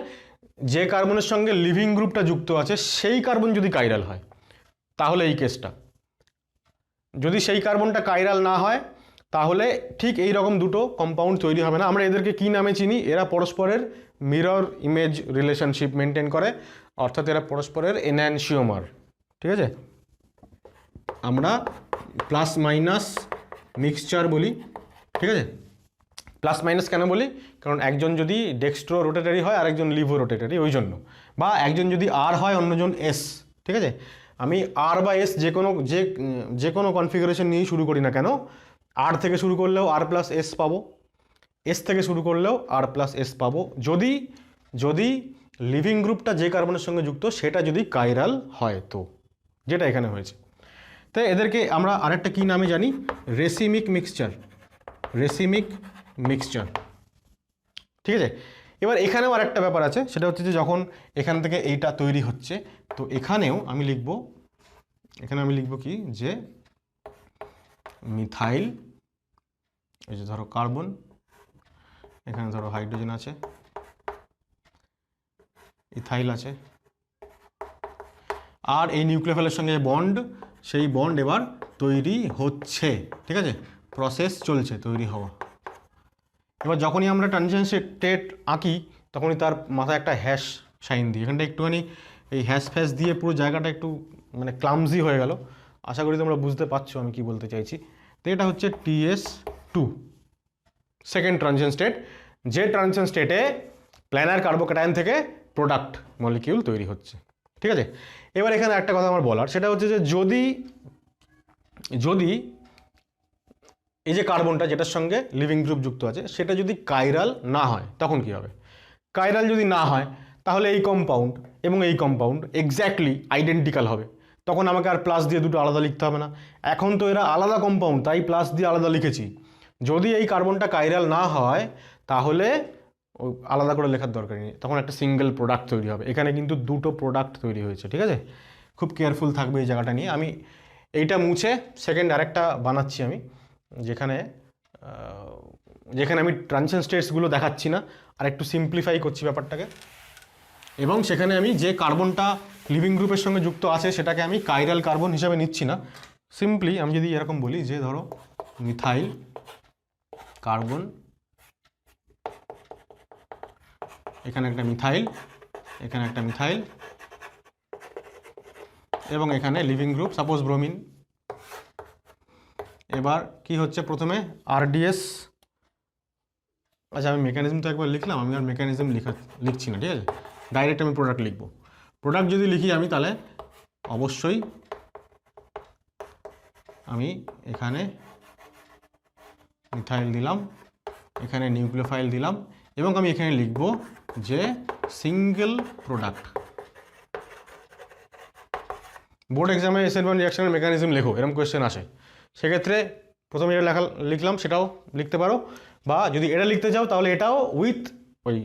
S1: যে কার্বনের সঙ্গে লিভিং গ্রুপটা যুক্ত আছে সেই কার্বন যদি কাইরাল হয়, তাহলে এই কেসটা। যদি সেই কার্বনটা কাইরাল না হয়, তাহলে ঠিক এই রকম দুটো কম্পাউন্ড তৈরি হবে না। আমরা এদেরকে কি নামে চিনি, এরা পরস্পরের মিরর ইমেজ রিলেশনশিপ মেনটেন করে, অর্থাৎ এরা পরস্পরের এনানসিওমার, ঠিক আছে। আমরা প্লাস মাইনাস মিক্সচার বলি, ঠিক আছে। প্লাস মাইনাস কেন বলি, কারণ একজন যদি ডেক্সট্রো রোটেটারি হয় আর একজন লিভো রোটেটারি, ওই জন্য। বা একজন যদি আর হয় অন্যজন এস, ঠিক আছে। আমি আর বা এস যে কোনো কনফিগারেশন নিয়েই শুরু করি না কেন, আর থেকে শুরু করলেও আর প্লাস এস পাবো, এস থেকে শুরু করলেও আর প্লাস এস পাবো, যদি লিভিং গ্রুপটা যে কার্বনের সঙ্গে যুক্ত সেটা যদি কাইরাল হয়, তো যেটা এখানে হয়েছে। তাই এদেরকে আমরা আরেকটা কী নামে জানি, রেসিমিক মিক্সচার, ঠিক আছে। এবার এখানেও আরেকটা ব্যাপার আছে, সেটা হচ্ছে যে যখন এখান থেকে এইটা তৈরি হচ্ছে, তো এখানেও আমি লিখব, কি যে মিথাইল, এই যে ধরো কার্বন, এখানে ধরো হাইড্রোজেন আছে, ইথাইল আছে, আর এই নিউক্লিওফাইলের সঙ্গে বন্ড, সেই বন্ড এবার তৈরি হচ্ছে, ঠিক আছে, প্রসেস চলছে তৈরি হওয়া। এবার যখনই আমরা ট্রানজিশন স্টেট আঁকি তখনই তার মাথায় একটা হ্যাশ সাইন দিই, এখানটা একটুখানি এই হ্যাশ ফ্যাশ দিয়ে পুরো জায়গাটা একটু মানে ক্লামজি হয়ে গেল, আশা করি তোমরা বুঝতে পারছো আমি কি বলতে চাইছি। তো এটা হচ্ছে TS2, সেকেন্ড ট্রানজিশন স্টেট, যে ট্রানজিশন স্টেটে প্ল্যানার কার্বোক্যাটায়ন থেকে প্রোডাক্ট মলিকিউল তৈরি হচ্ছে, ঠিক আছে। এবার এখানে একটা কথা আমার বলার, সেটা হচ্ছে যে যদি এই যে কার্বনটা যেটার সঙ্গে লিভিং গ্রুপ যুক্ত আছে সেটা যদি কাইরাল না হয় তখন কি হবে। কাইরাল যদি না হয় তাহলে এই কম্পাউন্ড এবং এই কম্পাউন্ড এক্স্যাক্টলি আইডেন্টিক্যাল হবে, তখন আমাকে আর প্লাস দিয়ে দুটো আলাদা লিখতে হবে না। এখন তো এরা আলাদা কম্পাউন্ড, তাই প্লাস দিয়ে আলাদা লিখেছি। যদি এই কার্বনটা কাইরাল না হয় তাহলে আলাদা করে লেখার দরকার নেই, তখন একটা সিঙ্গেল প্রোডাক্ট তৈরি হবে। এখানে কিন্তু দুটো প্রোডাক্ট তৈরি হয়েছে, ঠিক আছে। খুব কেয়ারফুল থাকবে এই জায়গাটা নিয়ে। আমি এইটা মুছে সেকেন্ড আরেকটা বানাচ্ছি আমি, যেখানে আমি ট্রানজিশন স্টেটসগুলো দেখাচ্ছি না, আর একটু সিম্পলিফাই করছি ব্যাপারটাকে, এবং সেখানে আমি যে কার্বনটা লিভিং গ্রুপের সঙ্গে যুক্ত আছে সেটাকে আমি কাইরাল কার্বন হিসাবে নিচ্ছি না। সিম্পলি আমি যদি এরকম বলি যে ধরো মিথাইল কার্বন, এখানে একটা মিথাইল, এখানে একটা মিথাইল, এবং এখানে লিভিং গ্রুপ সাপোজ ব্রোমিন। এবার কি হচ্ছে, প্রথমে RDS, আচ্ছা আমি মেকানিজম তো একবার লিখলাম, আমি আর মেকানিজম লিখছি না, ঠিক আছে, ডাইরেক্ট আমি প্রোডাক্ট লিখব। প্রোডাক্ট যদি লিখি আমি তাহলে অবশ্যই আমি এখানে মিথাইল দিলাম, এখানে নিউক্লিওফাইল দিলাম, এবং আমি এখানে লিখব যে সিঙ্গেল প্রোডাক্ট। বোর্ড এক্সামে SN1 রিয়াকশনের মেকানিজম লেখো, এরকম কোয়েশ্চেন আসে, সেক্ষেত্রে প্রথমে এটা লিখলাম সেটাও লিখতে পারো, বা যদি এটা লিখতে চাও তাহলে এটাও উইথ ওই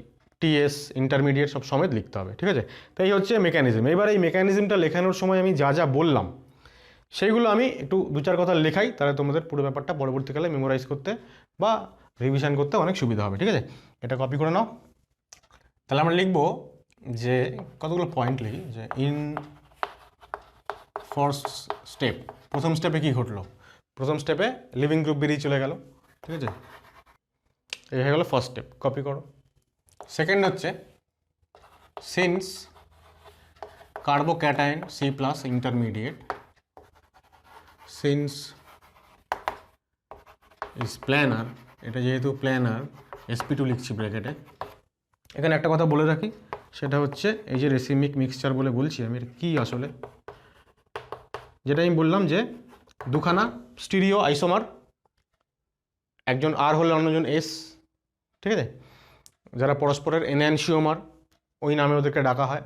S1: TS ইন্টারমিডিয়েট সব সমেত লিখতে হবে, ঠিক আছে। তাই হচ্ছে মেকানিজম। এবার এই মেকানিজমটা লেখানোর সময় আমি যা বললাম সেইগুলো আমি একটু দু চার কথা লেখাই, তাহলে তোমাদের পুরো ব্যাপারটা পরবর্তীকালে মেমোরাইজ করতে বা রিভিশন করতে অনেক সুবিধা হবে, ঠিক আছে। এটা কপি করে নাও। তাহলে আমরা লিখব যে কতগুলো পয়েন্ট লিখি, যে ইন ফার্স্ট স্টেপ, প্রথম স্টেপে কি ঘটলো, প্রথম স্টেপে লিভিং গ্রুপ বেরিয়ে চলে গেল, ঠিক আছে, এই হয়ে গেল ফার্স্ট স্টেপ, কপি করো। সেকেন্ড হচ্ছে since carbocation C+ intermediate, since is planar, এটা যেহেতু প্ল্যানার sp2 লিখছি ব্র্যাকেটে। এখানে একটা কথা বলে রাখি, সেটা হচ্ছে এই যে রেসিমিক মিক্সচার বলে বলছি আমি, কি আসলে যেটা আমি বললাম যে দুখানা স্টিরিও আইসোমার, একজন আর হলে অন্যজন এস, ঠিক আছে, যারা পরস্পরের এনঅ্যানসিওমার ওই নামে ওদেরকে ডাকা হয়।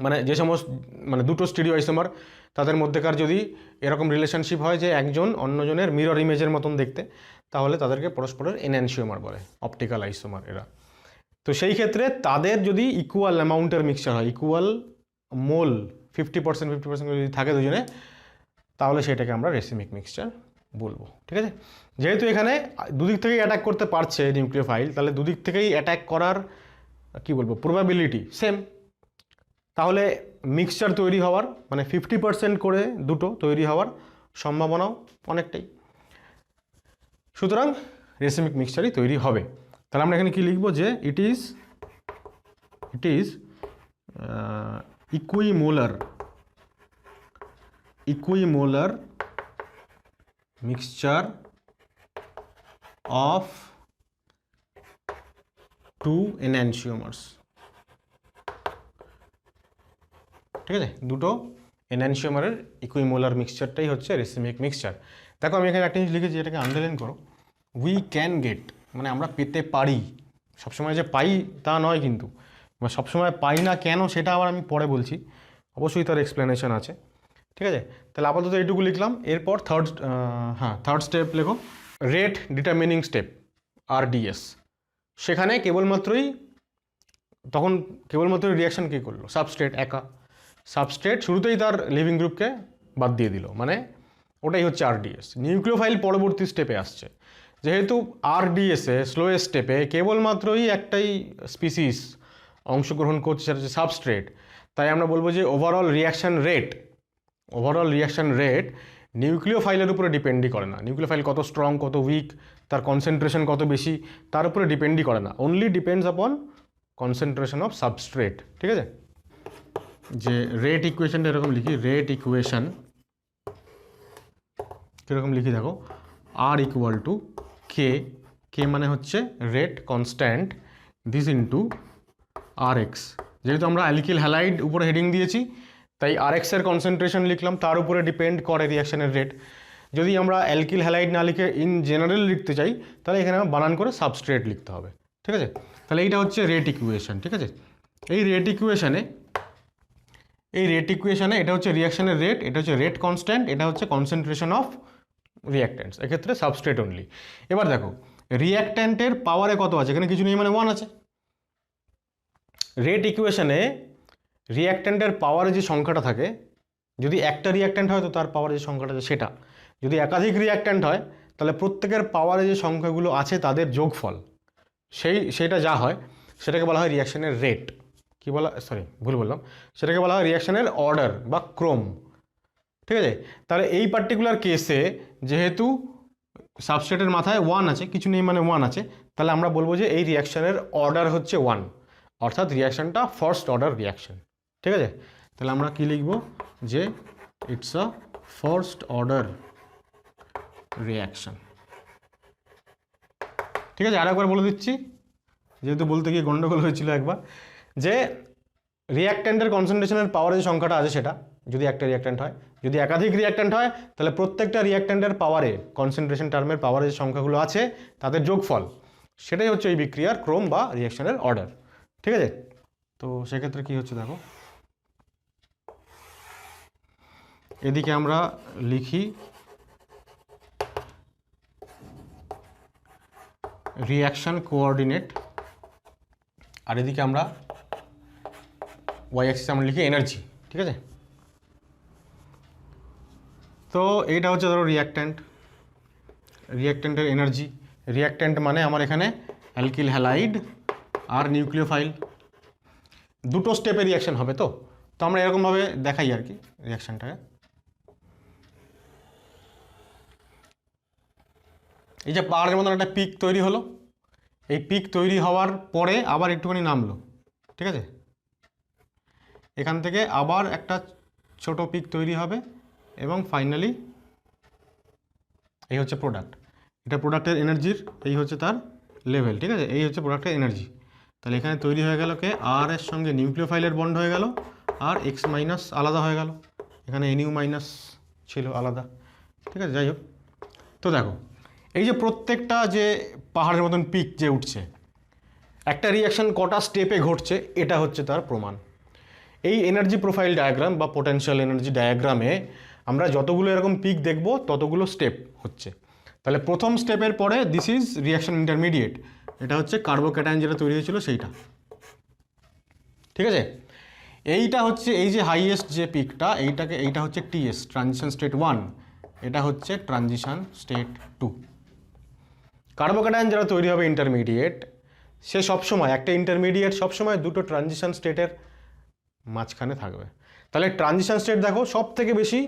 S1: মানে যে সমস্ত দুটো স্টিরিও আইসোমার তাদের মধ্যেকার যদি এরকম রিলেশনশিপ হয় যে একজন অন্যজনের মিরর ইমেজের মতন দেখতে, তাহলে তাদেরকে পরস্পরের এনঅ্যানসিওমার বলে, অপটিক্যাল আইসোমার এরা। তো সেই ক্ষেত্রে তাদের যদি ইকুয়াল অ্যামাউন্টের মিক্সচার হয়, ইকুয়াল মোল 50% যদি থাকে দুজনে, তাহলে সেটাকে আমরা রেসিমিক মিক্সচার বলবো, ঠিক আছে। যেহেতু এখানে দুদিক থেকেই অ্যাটাক করতে পারছে নিউক্লিওফাইল, তাহলে দুদিক থেকেই অ্যাটাক করার কি বলবো প্রবাবিলিটি সেম, তাহলে মিক্সচার তৈরি হওয়ার 50% করে দুটো তৈরি হওয়ার সম্ভাবনাও অনেকটাই, সুতরাং রেসিমিক মিক্সচারই তৈরি হবে। তাহলে আমরা এখানে কি লিখব, যে it is equimolar mixture of 2 এনানশিওমার্স। ঠিক আছে, দুটো এনানশিওমারের ইকুইমোলার মিক্সচারটাই হচ্ছে রেসিমিক মিক্সচার। দেখো আমি এখানে একটা জিনিস লিখেছি, এটাকে আন্ডারলাইন করো। উই ক্যান গেট, মানে আমরা পেতে পারি, সবসময় যে পাই তা নয়, কিন্তু সবসময় পাই না কেন সেটা আবার আমি পরে বলছি, অবশ্যই তার এক্সপ্লেনেশন আছে। ঠিক আছে, তাহলে আপাতত এইটুকু লিখলাম। এরপর থার্ড স্টেপ লেখো, রেট ডিটারমিনিং স্টেপ RDS। সেখানে কেবলমাত্রই রিয়াকশান কী করলো, সাবস্ট্রেট একা, সাবস্ট্রেট শুরুতেই তার লিভিং গ্রুপকে বাদ দিয়ে দিল, মানে ওটাই হচ্ছে RDS। নিউক্লিওফাইল পরবর্তী স্টেপে আসছে, যেহেতু RDS-এ স্লোয়েস্ট স্টেপে কেবলমাত্রই একটাই স্পিসিস অংশগ্রহণ করছে, সেটা হচ্ছে সাবস্ট্রেট। তাই আমরা বলবো যে ওভারঅল রিয়াকশান রেট নিউক্লিওফাইলের উপরে ডিপেন্ডই করে না। নিউক্লিওফাইল কত স্ট্রং, কত উইক, তার কনসেন্ট্রেশন কত বেশি, তার উপরে ডিপেন্ডই করে না, only depends upon concentration of substrate. ঠিক আছে, যে রেট ইকুয়েশনটা এরকম লিখি, রেট ইকুয়েশন কীরকম লিখি দেখো, R ইকুয়াল টু কে মানে হচ্ছে rate constant, this into RX। যেহেতু আমরা অ্যালকিল হ্যালাইড উপরে হেডিং দিয়েছি, তাই RX এর কনসেন্ট্রেশন লিখলাম, তার উপরে ডিপেন্ড করে রিয়াকশানের রেট। যদি আমরা অ্যালকিল হ্যালাইড না লিখে ইন জেনারেল লিখতে চাই, তাহলে এখানে বানান করে সাবস্ট্রেট লিখতে হবে। ঠিক আছে, তাহলে এইটা হচ্ছে রেট ইকুয়েশন। ঠিক আছে, এই রেট ইকুয়েশানে এটা হচ্ছে রিয়াকশানের রেট, এটা হচ্ছে রেট কনস্ট্যান্ট, এটা হচ্ছে কনসেন্ট্রেশন অফ রিয়াক্ট্যান্টস, এক্ষেত্রে সাবস্ট্রেট অনলি। এবার দেখো রিয়াক্ট্যান্টের পাওয়ারে কত আছে, এখানে কিছু নেই, মানে 1 আছে। রেট ইকুয়েশনে রিয়াক্ট্যান্টের পাওয়ারে যে সংখ্যাটা থাকে, যদি একটা রিয়াক্ট্যান্ট হয় তো তার পাওয়ারে যে সংখ্যাটা আছে সেটা, যদি একাধিক রিয়াক্ট্যান্ট হয় তাহলে প্রত্যেকের পাওয়ারে যে সংখ্যাগুলো আছে তাদের যোগফল, সেটা যা হয় সেটাকে বলা হয় রিয়াকশানের রেট। কি বলা, সরি ভুল বললাম, সেটাকে বলা হয় রিয়াকশানের অর্ডার বা ক্রম। ঠিক আছে, তাহলে এই পার্টিকুলার কেসে যেহেতু সাবস্ট্রেটের মাথায় 1 আছে, কিছু নেই মানে 1 আছে, তাহলে আমরা বলবো যে এই রিয়াকশানের অর্ডার হচ্ছে 1, অর্থাৎ রিয়াকশানটা ফার্স্ট অর্ডার রিয়াকশান। ঠিক আছে, তাহলে আমরা কি লিখব, যে it's a first order reaction. ঠিক আছে, আরেকবার বলে দিচ্ছি, যেহেতু বলতে গিয়ে গন্ডগোল হয়েছিল একবার, যে রিয়াক্ট্যান্টের কনসেন্ট্রেশনের পাওয়ারের যে সংখ্যাটা আছে সেটা, যদি একটা রিয়াক্ট্যান্ট হয়, যদি একাধিক রিয়াক্ট্যান্ট হয় তাহলে প্রত্যেকটা রিয়াক্ট্যান্টের পাওয়ারে, কনসেন্ট্রেশন টার্মের পাওয়ারে যে সংখ্যাগুলো আছে তাদের যোগফল, সেটাই হচ্ছে এই বিক্রিয়ার ক্রম বা রিয়াকশানের অর্ডার। ঠিক আছে, তো সেক্ষেত্রে কি হচ্ছে দেখো, এদিকে আমরা লিখি রিয়াকশান কোঅর্ডিনেট, আর এদিকে আমরা ওয়াই অ্যাক্সিসে আমরা লিখি এনার্জি। ঠিক আছে, তো এইটা হচ্ছে ধরো রিয়াক্ট্যান্টের এনার্জি। রিয়াক্ট্যান্ট মানে আমার এখানে অ্যালকিল হ্যালাইড আর নিউক্লিওফাইল, দুটো স্টেপে রিয়াকশান হবে। তো আমরা এরকমভাবে দেখাই আর কি রিয়াকশানটাকে। এই যে পাহাড়ের মতন একটা পিক তৈরি হলো, এই পিক তৈরি হওয়ার পরে আবার একটুখানি নামলো। ঠিক আছে, এখান থেকে আবার একটা ছোট পিক তৈরি হবে এবং ফাইনালি এই হচ্ছে প্রোডাক্ট। এটা প্রোডাক্টের এনার্জির, এই হচ্ছে তার লেভেল। ঠিক আছে, এই হচ্ছে প্রোডাক্টের এনার্জি। তাহলে এখানে তৈরি হয়ে গেল কে, আর এর সঙ্গে নিউক্লিওফাইলের বন্ড হয়ে গেল, আর এক্স মাইনাস আলাদা হয়ে গেল, এখানে এনইউ মাইনাস ছিল আলাদা। ঠিক আছে, যাই হোক, তো দেখো এই যে প্রত্যেকটা যে পাহাড়ের মতন পিক যে উঠছে, একটা রিয়াকশান কটা স্টেপে ঘটছে এটা হচ্ছে তার প্রমাণ। এই এনার্জি প্রোফাইল ডায়াগ্রাম বা পোটেনশিয়াল এনার্জি ডায়াগ্রামে আমরা যতগুলো এরকম পিক দেখব ততগুলো স্টেপ হচ্ছে। তাহলে প্রথম স্টেপের পরে দিস ইজ রিয়াকশান ইন্টারমিডিয়েট, এটা হচ্ছে কার্বোক্যাটায়ন যেটা তৈরি হয়েছিল সেইটা। ঠিক আছে, এইটা হচ্ছে এই যে হাইয়েস্ট যে পিকটা, এইটা হচ্ছে TS, ট্রানজিশন স্টেট 1, এটা হচ্ছে ট্রানজিশন স্টেট 2। কার্বোক্যাটায়ন যারা তৈরি হবে ইন্টারমিডিয়েট, সে সবসময় একটা ইন্টারমিডিয়েট সবসময় দুটো ট্রানজিশন স্টেটের মাঝখানে থাকবে। তাহলে ট্রানজিশন স্টেট দেখো সব থেকে বেশি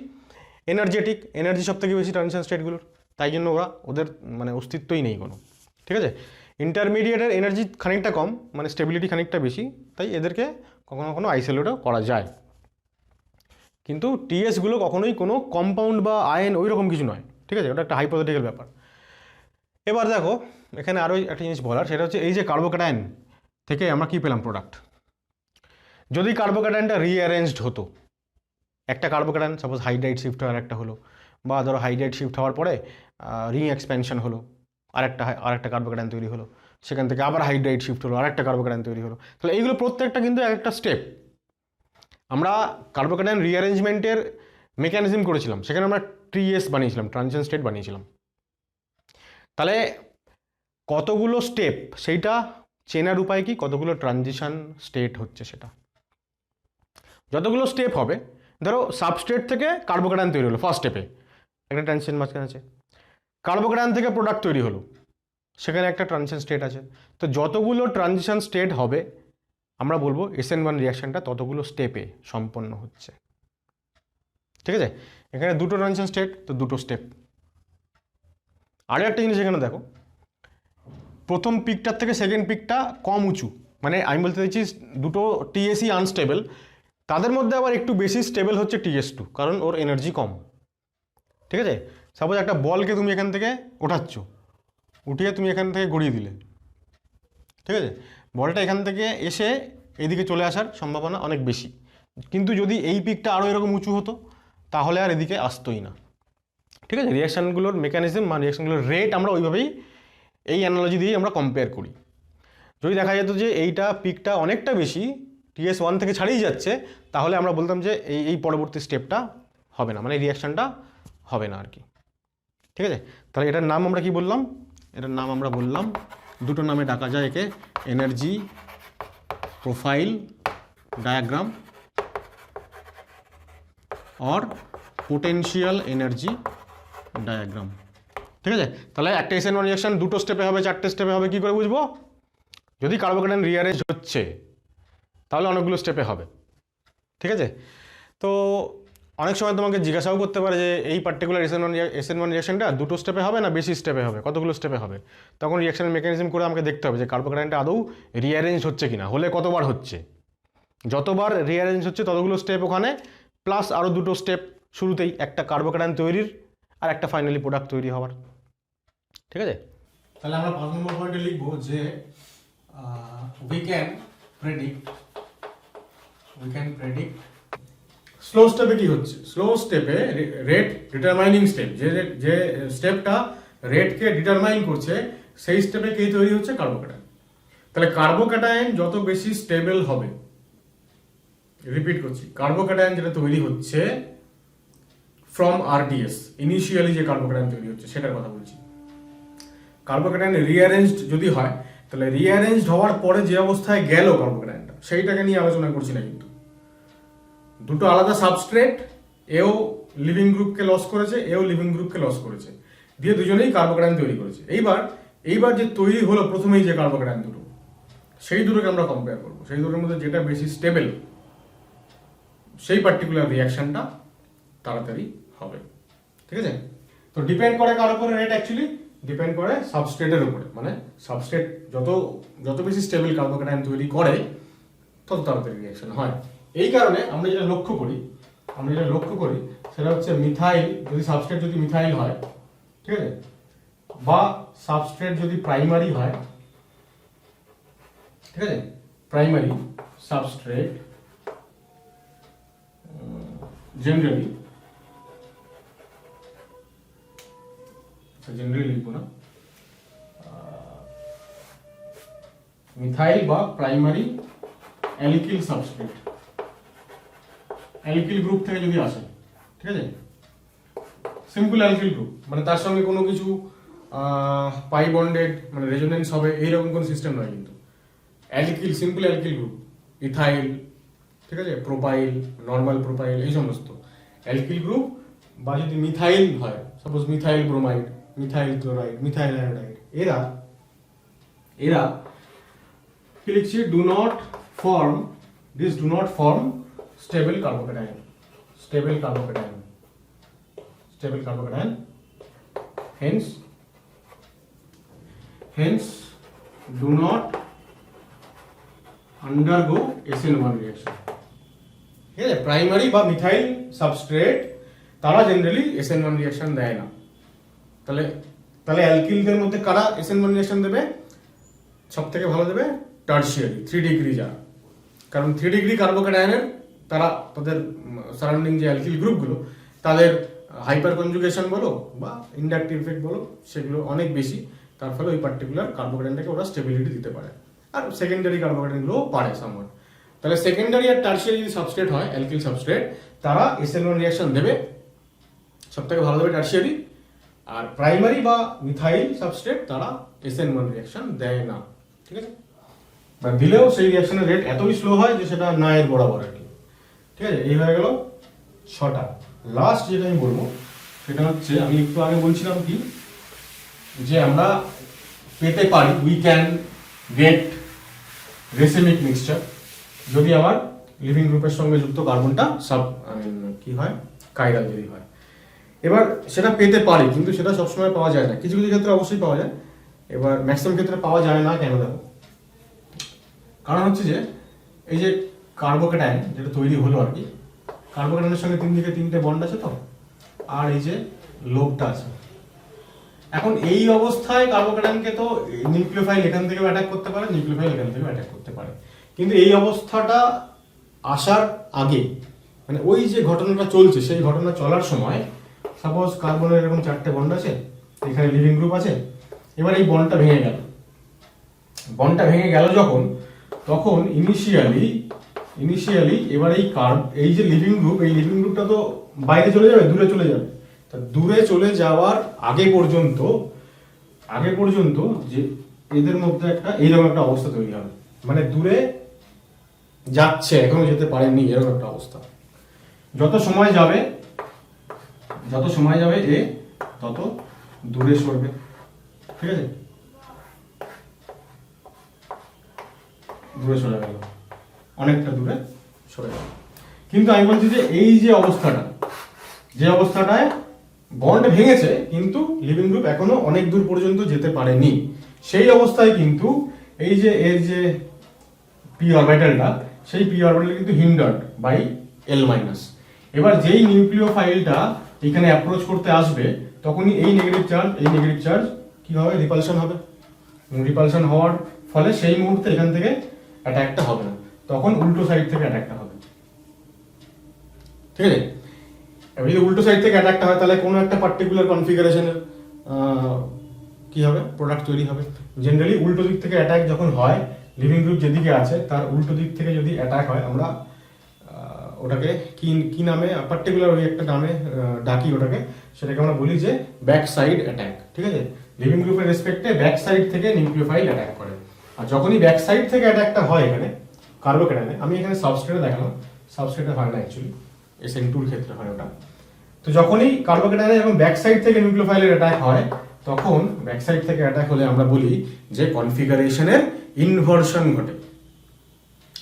S1: এনার্জেটিক, এনার্জি সব থেকে বেশি ট্রানজিশন স্টেটগুলোর, তাই জন্য ওদের মানে অস্তিত্বই নেই কোনো। ঠিক আছে, ইন্টারমিডিয়েটের এনার্জি খানিকটা কম, মানে স্টেবিলিটি খানিকটা বেশি, তাই এদেরকে কখনো কখনো আইসোলেটও করা যায়। কিন্তু TSগুলো কখনোই কোনো কম্পাউন্ড বা আয়ন ওই রকম কিছু নয়। ঠিক আছে, ওটা একটা হাইপোথেটিক্যাল ব্যাপার। এবার দেখো এখানে আরও একটা জিনিস বলার, সেটা হচ্ছে এই যে কার্বোক্যাটায়ন, থেকে আমরা কি পেলাম প্রোডাক্ট। যদি কার্বোক্যাটায়নটা রিঅ্যারেঞ্জড হতো, একটা কার্বোক্যাটায়ন সাপোজ হাইড্রাইড শিফট হওয়ার একটা হলো, বা ধরো হাইড্রাইড শিফট হওয়ার পরে রিং এক্সপ্যানশন হলো, আরেকটা কার্বোক্যাটায়ন তৈরি হলো, সেখান থেকে আবার হাইড্রাইড শিফট হলো, আরেকটা কার্বোক্যাটায়ন তৈরি হলো। তাহলে এইগুলো প্রত্যেকটা কিন্তু একটা স্টেপ। আমরা কার্বোক্যাটায়ন রিঅ্যারেঞ্জমেন্টের মেকানিজম করেছিলাম, সেখানে আমরা TS বানিয়েছিলাম, ট্রানজিশন স্টেট বানিয়েছিলাম। তাহলে কতগুলো স্টেপ সেইটা চেনার উপায় কি, কতগুলো ট্রানজিশন স্টেট হচ্ছে সেটা। যতগুলো স্টেপ হবে, ধরো সাবস্ট্রেট থেকে কার্বোক্যাটায়ন তৈরি হলো, ফার্স্ট স্টেপে একটা ট্রানজিশন মাঝখানে আছে। কার্বোক্যাটায়ন থেকে প্রোডাক্ট তৈরি হলো, সেখানে একটা ট্রানজিশন স্টেট আছে। তো যতগুলো ট্রানজিশন স্টেট হবে আমরা বলবো SN1 রিয়াকশনটা ততগুলো স্টেপে সম্পন্ন হচ্ছে। ঠিক আছে, এখানে দুটো ট্রানজিশন স্টেট, তো দুটো স্টেপ। আর একটা জিনিস এখানে দেখো, প্রথম পিকটার থেকে সেকেন্ড পিকটা কম উঁচু, মানে আমি বলতে চাইছি দুটো TSE আনস্টেবল, তাদের মধ্যে আবার একটু বেশি স্টেবল হচ্ছে TS2, কারণ ওর এনার্জি কম। ঠিক আছে, সাপোজ একটা বলকে তুমি এখান থেকে ওঠাচ্ছ, উঠিয়ে তুমি এখান থেকে গড়িয়ে দিলে, ঠিক আছে, বলটা এখান থেকে এসে এদিকে চলে আসার সম্ভাবনা অনেক বেশি। কিন্তু যদি এই পিকটা আরও এরকম উঁচু হতো তাহলে আর এদিকে আসতোই না। ঠিক আছে, রিয়াকশানগুলোর মেকানিজম বা রিয়াকশানগুলোর রেট আমরা ওইভাবেই এই অ্যানালজি দিয়েই আমরা কম্পেয়ার করি। যদি দেখা যেত যে এইটা পিকটা অনেকটা বেশি, TS1 থেকে ছাড়িয়ে যাচ্ছে, তাহলে আমরা বলতাম যে এই পরবর্তী স্টেপটা হবে না, মানে রিয়াকশানটা হবে না আর কি। ঠিক আছে, তাহলে এটার নাম আমরা কি বললাম, এটার নাম আমরা বললাম, দুটো নামে ডাকা যায় একে, এনার্জি প্রোফাইল ডায়াগ্রাম और পোটেনশিয়াল এনার্জি ডায়াগ্রাম। ঠিক আছে, তাহলে একটা SN1 রিয়াকশন দুটো স্টেপে হবে, চারটে স্টেপে হবে, কি করে বুঝবো? যদি কার্বোক্যাটায়ন রিঅ্যারেঞ্জ হচ্ছে তাহলে অনেকগুলো স্টেপে হবে। ঠিক আছে, তো অনেক সময় তোমাকে জিজ্ঞাসাও করতে পারে যে এই পার্টিকুলার SN1 রিয়াকশনটা দুটো স্টেপে হবে না বেশি স্টেপে হবে, কতগুলো স্টেপে হবে? তখন রিয়াকশনের মেকানিজম করে আমাকে দেখতে হবে যে কার্বোক্যাটায়নটা আদৌ রিঅ্যারেঞ্জ হচ্ছে কিনা, হলে কতবার হচ্ছে। যতবার রিঅ্যারেঞ্জ হচ্ছে ততগুলো স্টেপ ওখানে, প্লাস আরও দুটো স্টেপ শুরুতেই, একটা কার্বোক্যাটায়ন তৈরির আর একটা ফাইনালি প্রোডাক্ট তৈরি হওয়ার। ঠিক আছে,
S2: তাহলে আমরা 5 নম্বর পয়েন্টে লিখবো যে we can predict
S1: স্লো স্টেপে কি হচ্ছে, স্লো স্টেপে রেট ডিটারমাইনিং স্টেপ, যে স্টেপটা রেটকে ডিটারমাইন করছে, সেই স্টেপে কি তৈরি হচ্ছে, কার্বোক্যাটায়ন। তাহলে কার্বোক্যাটায়ন যত বেশি স্টেবল হবে, রিপিট করছি, কার্বোক্যাটায়ন যেটা তৈরি হচ্ছে ফ্রম RDS, ইনিশিয়ালি যে কার্বোক্যাটায়ন তৈরি হচ্ছে সেটার কথা বলছি। কার্বোক্যাটায়ন রিঅ্যারেঞ্জড যদি হয়, তাহলে রিঅ্যারেঞ্জড হওয়ার পরে যে অবস্থায় গেল কার্বোক্যাটায়নটা, সেইটাকে নিয়ে আলোচনা করছি না। কিন্তু দুটো আলাদা সাবস্ট্রেট, এও লিভিং গ্রুপকে লস করেছে, এও লিভিং গ্রুপকে লস করেছে, দিয়ে দুজনেই কার্বোক্যাটায়ন তৈরি করেছে। এইবার যে তৈরি হলো প্রথমেই যে কার্বোক্যাটায়ন দুটো, সেই দুটোকে আমরা কম্পেয়ার করবো, সেই দুটোর মধ্যে যেটা বেশি স্টেবল, সেই পার্টিকুলার রিয়াকশনটা তাড়াতাড়ি হবে। ঠিক আছে, তো ডিপেন্ড করে কার উপরে রেট, অ্যাকচুয়ালি ডিপেন্ড করে সাবস্ট্রেটের উপরে, মানে সাবস্ট্রেট যত বেশি স্টেবল কার্বোক্যাটায়ন তৈরি করে তত তাড়াতাড়ি রিয়াকশন হয়। এই কারণে আমরা যেটা লক্ষ্য করি সেটা হচ্ছে মিথাইল, যদি সাবস্ট্রেট যদি মিথাইল হয়, ঠিক আছে, বা সাবস্ট্রেট যদি প্রাইমারি হয়, ঠিক আছে, প্রাইমারি সাবস্ট্রেট জেনারেলি লিখবো না, মিথাইল বা primary alkyl substrate, alkyl group থেকে যদি আসে, ঠিক আছে, সিম্পল অ্যালকিল গ্রুপ, মানে তার সঙ্গে কোনো কিছু পাই বন্ডেড মানে রেজোনেন্স হবে এইরকম কোনো সিস্টেম নয়, কিন্তু alkyl, simple alkyl group, ethyl, ঠিক আছে, প্রোপাইল, নর্মাল প্রোপাইল, এই সমস্ত অ্যালকিল গ্রুপ, বা যদি মিথাইল হয়, suppose methyl bromide, methyl chloride, methyl iodide, এরা কি লিখছি, do not form stable carbocation, hence do not undergo SN1 reaction. ঠিক আছে, প্রাইমারি বা মিথাইল সাবস্ট্রেট তারা জেনারেলি SN1 রিঅ্যাকশন দেয় না। তাহলে অ্যালকিলদের মধ্যে কারা SN1 রিঅ্যাকশন দেবে, সব থেকে ভালো দেবে টার্সিয়ারি 3 ডিগ্রি যারা, কারণ 3 ডিগ্রি কার্বোক্যাটায়নের তারা তাদের সারাউন্ডিং যে অ্যালকিল গ্রুপগুলো তাদের হাইপার কনজুগেশন বলো বা ইন্ডাকটিভ ইফেক্ট বলো সেগুলো অনেক বেশি, তার ফলে ওই পার্টিকুলার কার্বোক্যাটায়নটাকে ওরা স্টেবিলিটি দিতে পারে। আর সেকেন্ডারি কার্বোক্যাটায়নগুলোও পারে সামওয়াট। তাহলে সেকেন্ডারি আর টার্সিয়ারি যদি সাবস্ট্রেট হয় অ্যালকিল সাবস্ট্রেট, তারা SN1 রিঅ্যাকশন দেবে, সব থেকে ভালো দেবে টার্সিয়ারি। আর প্রাইমারি বা মিথাইল সাবস্ট্রেট তারা SN1 রিঅ্যাকশন দেয় না, ঠিক আছে, বা দিলেও সেই রিঅ্যাকশনের রেট এতই স্লো হয় যে সেটা না এর বরাবর আর কি, ঠিক আছে। এই হয়ে গেল 6টা। লাস্ট যেটা আমি বলবো সেটা হচ্ছে, আমি একটু আগে বলছিলাম কি যে আমরা পেতে পারি, we can get racemic mixture যদি আমার লিভিং গ্রুপের সঙ্গে যুক্ত কার্বনটা কি হয়, কাইরাল যদি হয়। এবার সেটা পেতে পারি, কিন্তু সেটা সবসময় পাওয়া যায় না, কিছু কিছু ক্ষেত্রে অবশ্যই পাওয়া যায়। এবার ম্যাক্সিমাম ক্ষেত্রে পাওয়া যায় না, কেন দেখো, কারণ হচ্ছে যে এই যে কার্বোক্যাটায়ন যেটা তৈরি হলো আর কি, কার্বোক্যাটায়নের সঙ্গে 3 দিকে 3টে বন্ড আছে তো, আর এই যে লোভটা আছে। এখন এই অবস্থায় কার্বোক্যাটায়নকে তো নিউক্লিওফাইল এখান থেকেও অ্যাটাক করতে পারে, নিউক্লিওফাইল এখান থেকেও অ্যাটাক করতে পারে, কিন্তু এই অবস্থাটা আসার আগে, মানে ওই যে ঘটনাটা চলছে সেই ঘটনা চলার সময় সাপোজ কার্বনের এরকম 4টে বন্ড আছে, এখানে লিভিং গ্রুপ আছে, এবার এই বন্ডটা ভেঙে গেল, বন্ডটা ভেঙে গেল যখন, তখন ইনিশিয়ালি এবার এই যে লিভিং গ্রুপ, এই লিভিং গ্রুপটা তো বাইরে চলে যাবে, দূরে চলে যাবে। তা দূরে চলে যাওয়ার আগে পর্যন্ত যে এদের মধ্যে একটা এইরকম একটা অবস্থা তৈরি হবে, মানে দূরে যাচ্ছে, এখনো যেতে পারেনি, এরকম একটা অবস্থা। যত সময় যাবে এ তত দূরে সরবে, ঠিক আছে, দূরে সরে গেল, অনেকটা দূরে সরে গেল। কিন্তু আমি বলছি যে এই যে অবস্থাটায় বন্ড ভেঙেছে কিন্তু লিভিং গ্রুপ এখনো অনেক দূর পর্যন্ত যেতে পারেনি, সেই অবস্থায় কিন্তু এই যে এর যে পি অরবিটালটা, সেই পি অরবিটাল কিন্তু হিন্ডার্ড বাই L-। এবার যেই নিউক্লিওফাইলটা এখানে অ্যাপ্রোচ করতে আসবে, তখনই এই নেগেটিভ চার্জ কি হবে, রিপালশন হবে, রিপালশন হওয়ার ফলে সেই মুহূর্তে এখান থেকে অ্যাটাকটা হবে না, তখন উল্টো সাইড থেকে অ্যাটাকটা হবে, ঠিক আছে। এবার যদি উল্টো সাইড থেকে অ্যাটাকটা হয়, তাহলে কোনো একটা পার্টিকুলার কনফিগারেশনের কি হবে, প্রোডাক্ট তৈরি হবে। জেনারেলি উল্টো দিক থেকে অ্যাটাক যখন হয়, লিভিং গ্রুপ যেদিকে আছে তার উল্টো দিক থেকে যদি অ্যাটাক হয়, আমরা ওটাকে কি নামে, পার্টিকুলার ওই একটা নামে ডাকি ওটাকে, সেটাকে আমরা বলি যে ব্যাক সাইড অ্যাটাক, ঠিক আছে। লিভিং গ্রুপের রেসপেক্টে ব্যাক সাইড থেকে নিউক্লিওফাইল অ্যাটাক করে, আর যখনই ব্যাক সাইড থেকে অ্যাটাকটা হয় এখানে কার্বোক্যাটায়নে, আমি এখানে সাবস্ট্রেটে দেখালাম, সাবস্ট্রেটে হয় না অ্যাকচুয়ালি, SN2 ক্ষেত্রে হয় ওটা। তো যখনই কার্বোক্যাটায়নে যখন ব্যাক সাইড থেকে নিউক্লিওফাইলের অ্যাটাক হয়, তখন ব্যাক সাইড থেকে অ্যাটাক হলে আমরা বলি যে কনফিগারেশনের ইনভার্সন ঘটে।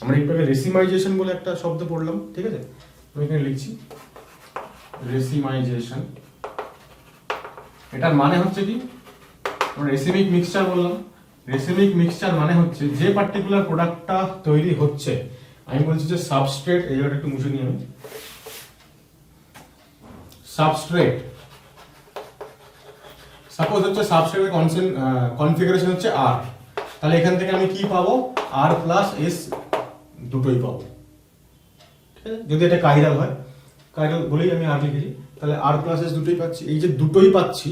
S1: আমরা একটু আগে রেসিমাইজেশন বলে একটা শব্দ পড়লাম, ঠিক আছে, আমি এখানে লিখছি রেসিমাইজেশন। এটার মানে হচ্ছে কি, আমরা রেসিমিক মিক্সচার বললাম, রেসিমিক মিক্সচার মানে হচ্ছে যে পার্টিকুলার প্রোডাক্টটা তৈরি হচ্ছে, আমি বলছি যে সাবস্ট্রেট, এই জায়গাটা একটু মুছে নিয়ে আমি, সাবস্ট্রেট সাপোজ হচ্ছে সাবস্ট্রেটের কনফিগারেশন হচ্ছে R, তাহলে এখান থেকে আমি কি পাবো, R প্লাস S দুটোই পাবো, ঠিক আছে। যদি এটা কাইরাল হয়, কাইরাল বলেই আমি R লিখেছি, তাহলে R প্লাস S দুটোই পাচ্ছি। এই যে দুটোই পাচ্ছি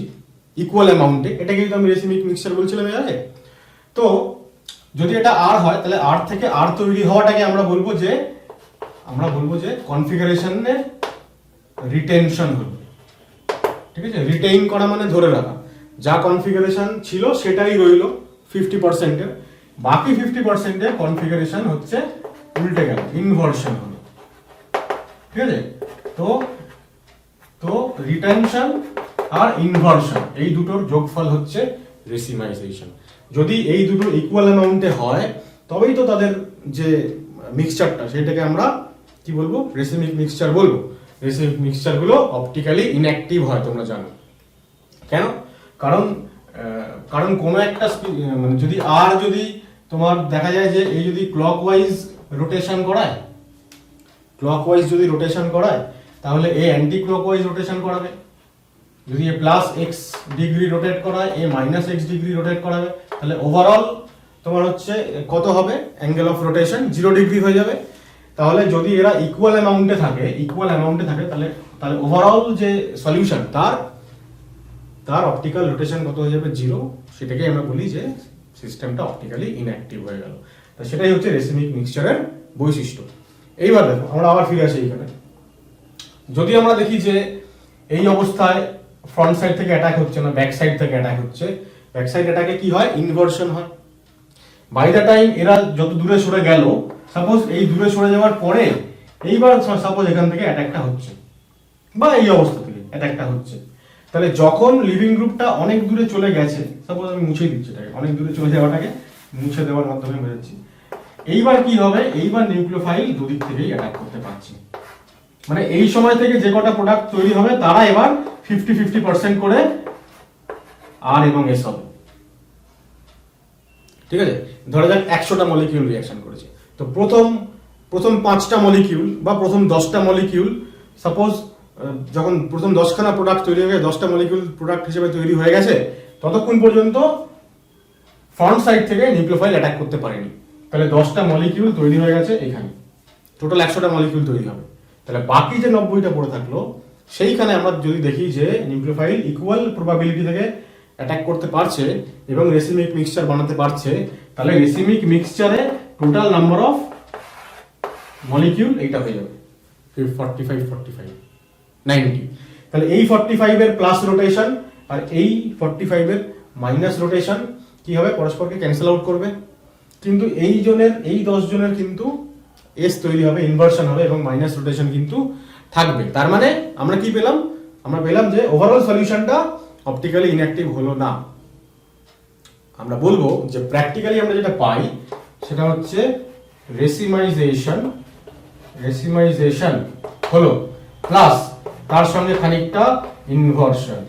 S1: ইকুয়াল অ্যামাউন্টে, এটা কিন্তু আমি রেসিমিক মিক্সচার বলছিলাম এর আগে। তো যদি এটা R হয়, তাহলে R থেকে R তৈরি হওয়াটাকে আমরা বলবো যে কনফিগারেশনে রিটেনশন হলো, ঠিক আছে। রিটেইন করা মানে ধরে রাখা, যা কনফিগারেশন ছিল সেটাই রইলো 50%-এর, বাকি 50%-এর কনফিগারেশন হচ্ছে উল্টে গেল, ইনভার্সন হলো, ঠিক আছে। তো রিটেনশন আর ইনভার্সন এই দুটোর যোগফল হচ্ছে রেসিমাইজেশন। যদি এই দুটো ইকুয়াল অ্যামাউন্টে হয়, তবেই তো তাদের যে মিক্সচারটা সেটাকে আমরা কি বলবো, রেসিমিক মিক্সচার বলবো। রেসিমিক মিক্সচারগুলো অপটিক্যালি ইনঅ্যাক্টিভ হয়, তোমরা জানো কেন, কারণ কোনো একটা মানে যদি আর যদি তোমার দেখা যায় যে এই যদি ক্লকওয়াইজ রোটেশন করায়, তাহলে এ অ্যান্টি ক্লকওয়াইজ রোটেশন করাবে। যদি এ প্লাস x ডিগ্রি রোটেট করায়, এ মাইনাস x ডিগ্রি রোটেট করাবে, তাহলে ওভারঅল তোমার হচ্ছে কত হবে অ্যাঙ্গেল অফ রোটেশন 0 ডিগ্রি হয়ে যাবে। তাহলে যদি এরা ইকুয়াল অ্যামাউন্টে থাকে তাহলে তাহলে ওভারঅল যে সলিউশন তার অপটিক্যাল রোটেশন কত হয়ে যাবে 0, সেটাকে আমরা বলি যে সিস্টেমটা অপটিক্যালি ইনঅ্যাক্টিভ হয়ে গেল। তো সেটাই হচ্ছে রেসিমিক মিক্সচারের বৈশিষ্ট্য। এইবার দেখো আমরা আবার ফিরে আসি এখানে। যদি আমরা দেখি যে এই অবস্থায় ফ্রন্ট সাইড থেকে অ্যাটাক হচ্ছে না, ব্যাক সাইড থেকে অ্যাটাক হচ্ছে, ব্যাক সাইড অ্যাটাকে কি হয় ইনভার্সন হয়। বাই দ্য টাইম এরা যত দূরে সরে গেল, সাপোজ এই দূরে সরে যাওয়ার পরে এইবার সাপোজ এখান থেকে অ্যাটাকটা হচ্ছে বা এই অবস্থা থেকে অ্যাটাকটা হচ্ছে, তাহলে যখন লিভিং গ্রুপটা অনেক দূরে চলে গেছে, সাপোজ আমি মুছে দিচ্ছি এটাকে, অনেক দূরে চলে যাওয়াটাকে মুছে দেওয়ার মাধ্যমে বোঝাচ্ছি, এইবার কি হবে, এইবার নিউক্লিওফাইল দুদিক থেকেই অ্যাটাক করতে পারছে। মানে এই সময় থেকে যে কটা প্রোডাক্ট তৈরি হবে তারা এবার 50-50% করে আর এবং এস হবে। ঠিক আছে, ধরা যাক 100টা মলিকিউল রিঅ্যাকশন করেছে, তো প্রথম 5টা মলিকিউল বা প্রথম 10টা মলিকিউল, সাপোজ যখন প্রথম 10খানা প্রোডাক্ট তৈরি হয়ে গেছে, 10টা মলিকিউল প্রোডাক্ট হিসেবে তৈরি হয়ে গেছে, ততক্ষণ পর্যন্ত ফ্রন্ট সাইড থেকে নিউক্লিওফাইল অ্যাটাক করতে পারেনি। তাহলে 10টা মলিকিউল তৈরি হয়ে গেছে এখানে, টোটাল 100টা মলিকিউল তৈরি হবে। তাহলে বাকি যে 90টা পড়ে থাকলো, সেইখানে আমরা যদি দেখি যে নিউক্লিওফাইল ইকুয়াল প্রবাবিলিটি থেকে অ্যাটাক করতে পারছে এবং রেসিমিক মিক্সচার বানাতে পারছে, তাহলে রেসিমিক মিক্সচারে টোটাল নাম্বার অফ মলিকিউল এইটা হয়ে যাবে 45 90। তাহলে এই 45 এর প্লাস রোটেশন আর এই 45 এর মাইনাস রোটেশন কি হবে, পরস্পরকে ক্যান্সেল আউট করবে, কিন্তু এই 10 জনের কিন্তু এস তৈরি হবে, ইনভার্সন হবে এবং মাইনাস রোটেশন কিন্তু থাকবে। তার মানে আমরা কি পেলাম, আমরা পেলাম যে ওভারঅল সলিউশনটা অপটিক্যালি ইনঅ্যাক্টিভ হলো না। আমরা বলবো যে প্র্যাকটিক্যালি আমরা যেটা পাই সেটা হচ্ছে রেসিমাইজেশন হলো প্লাস তার সঙ্গে খানিকটা ইনভার্সন,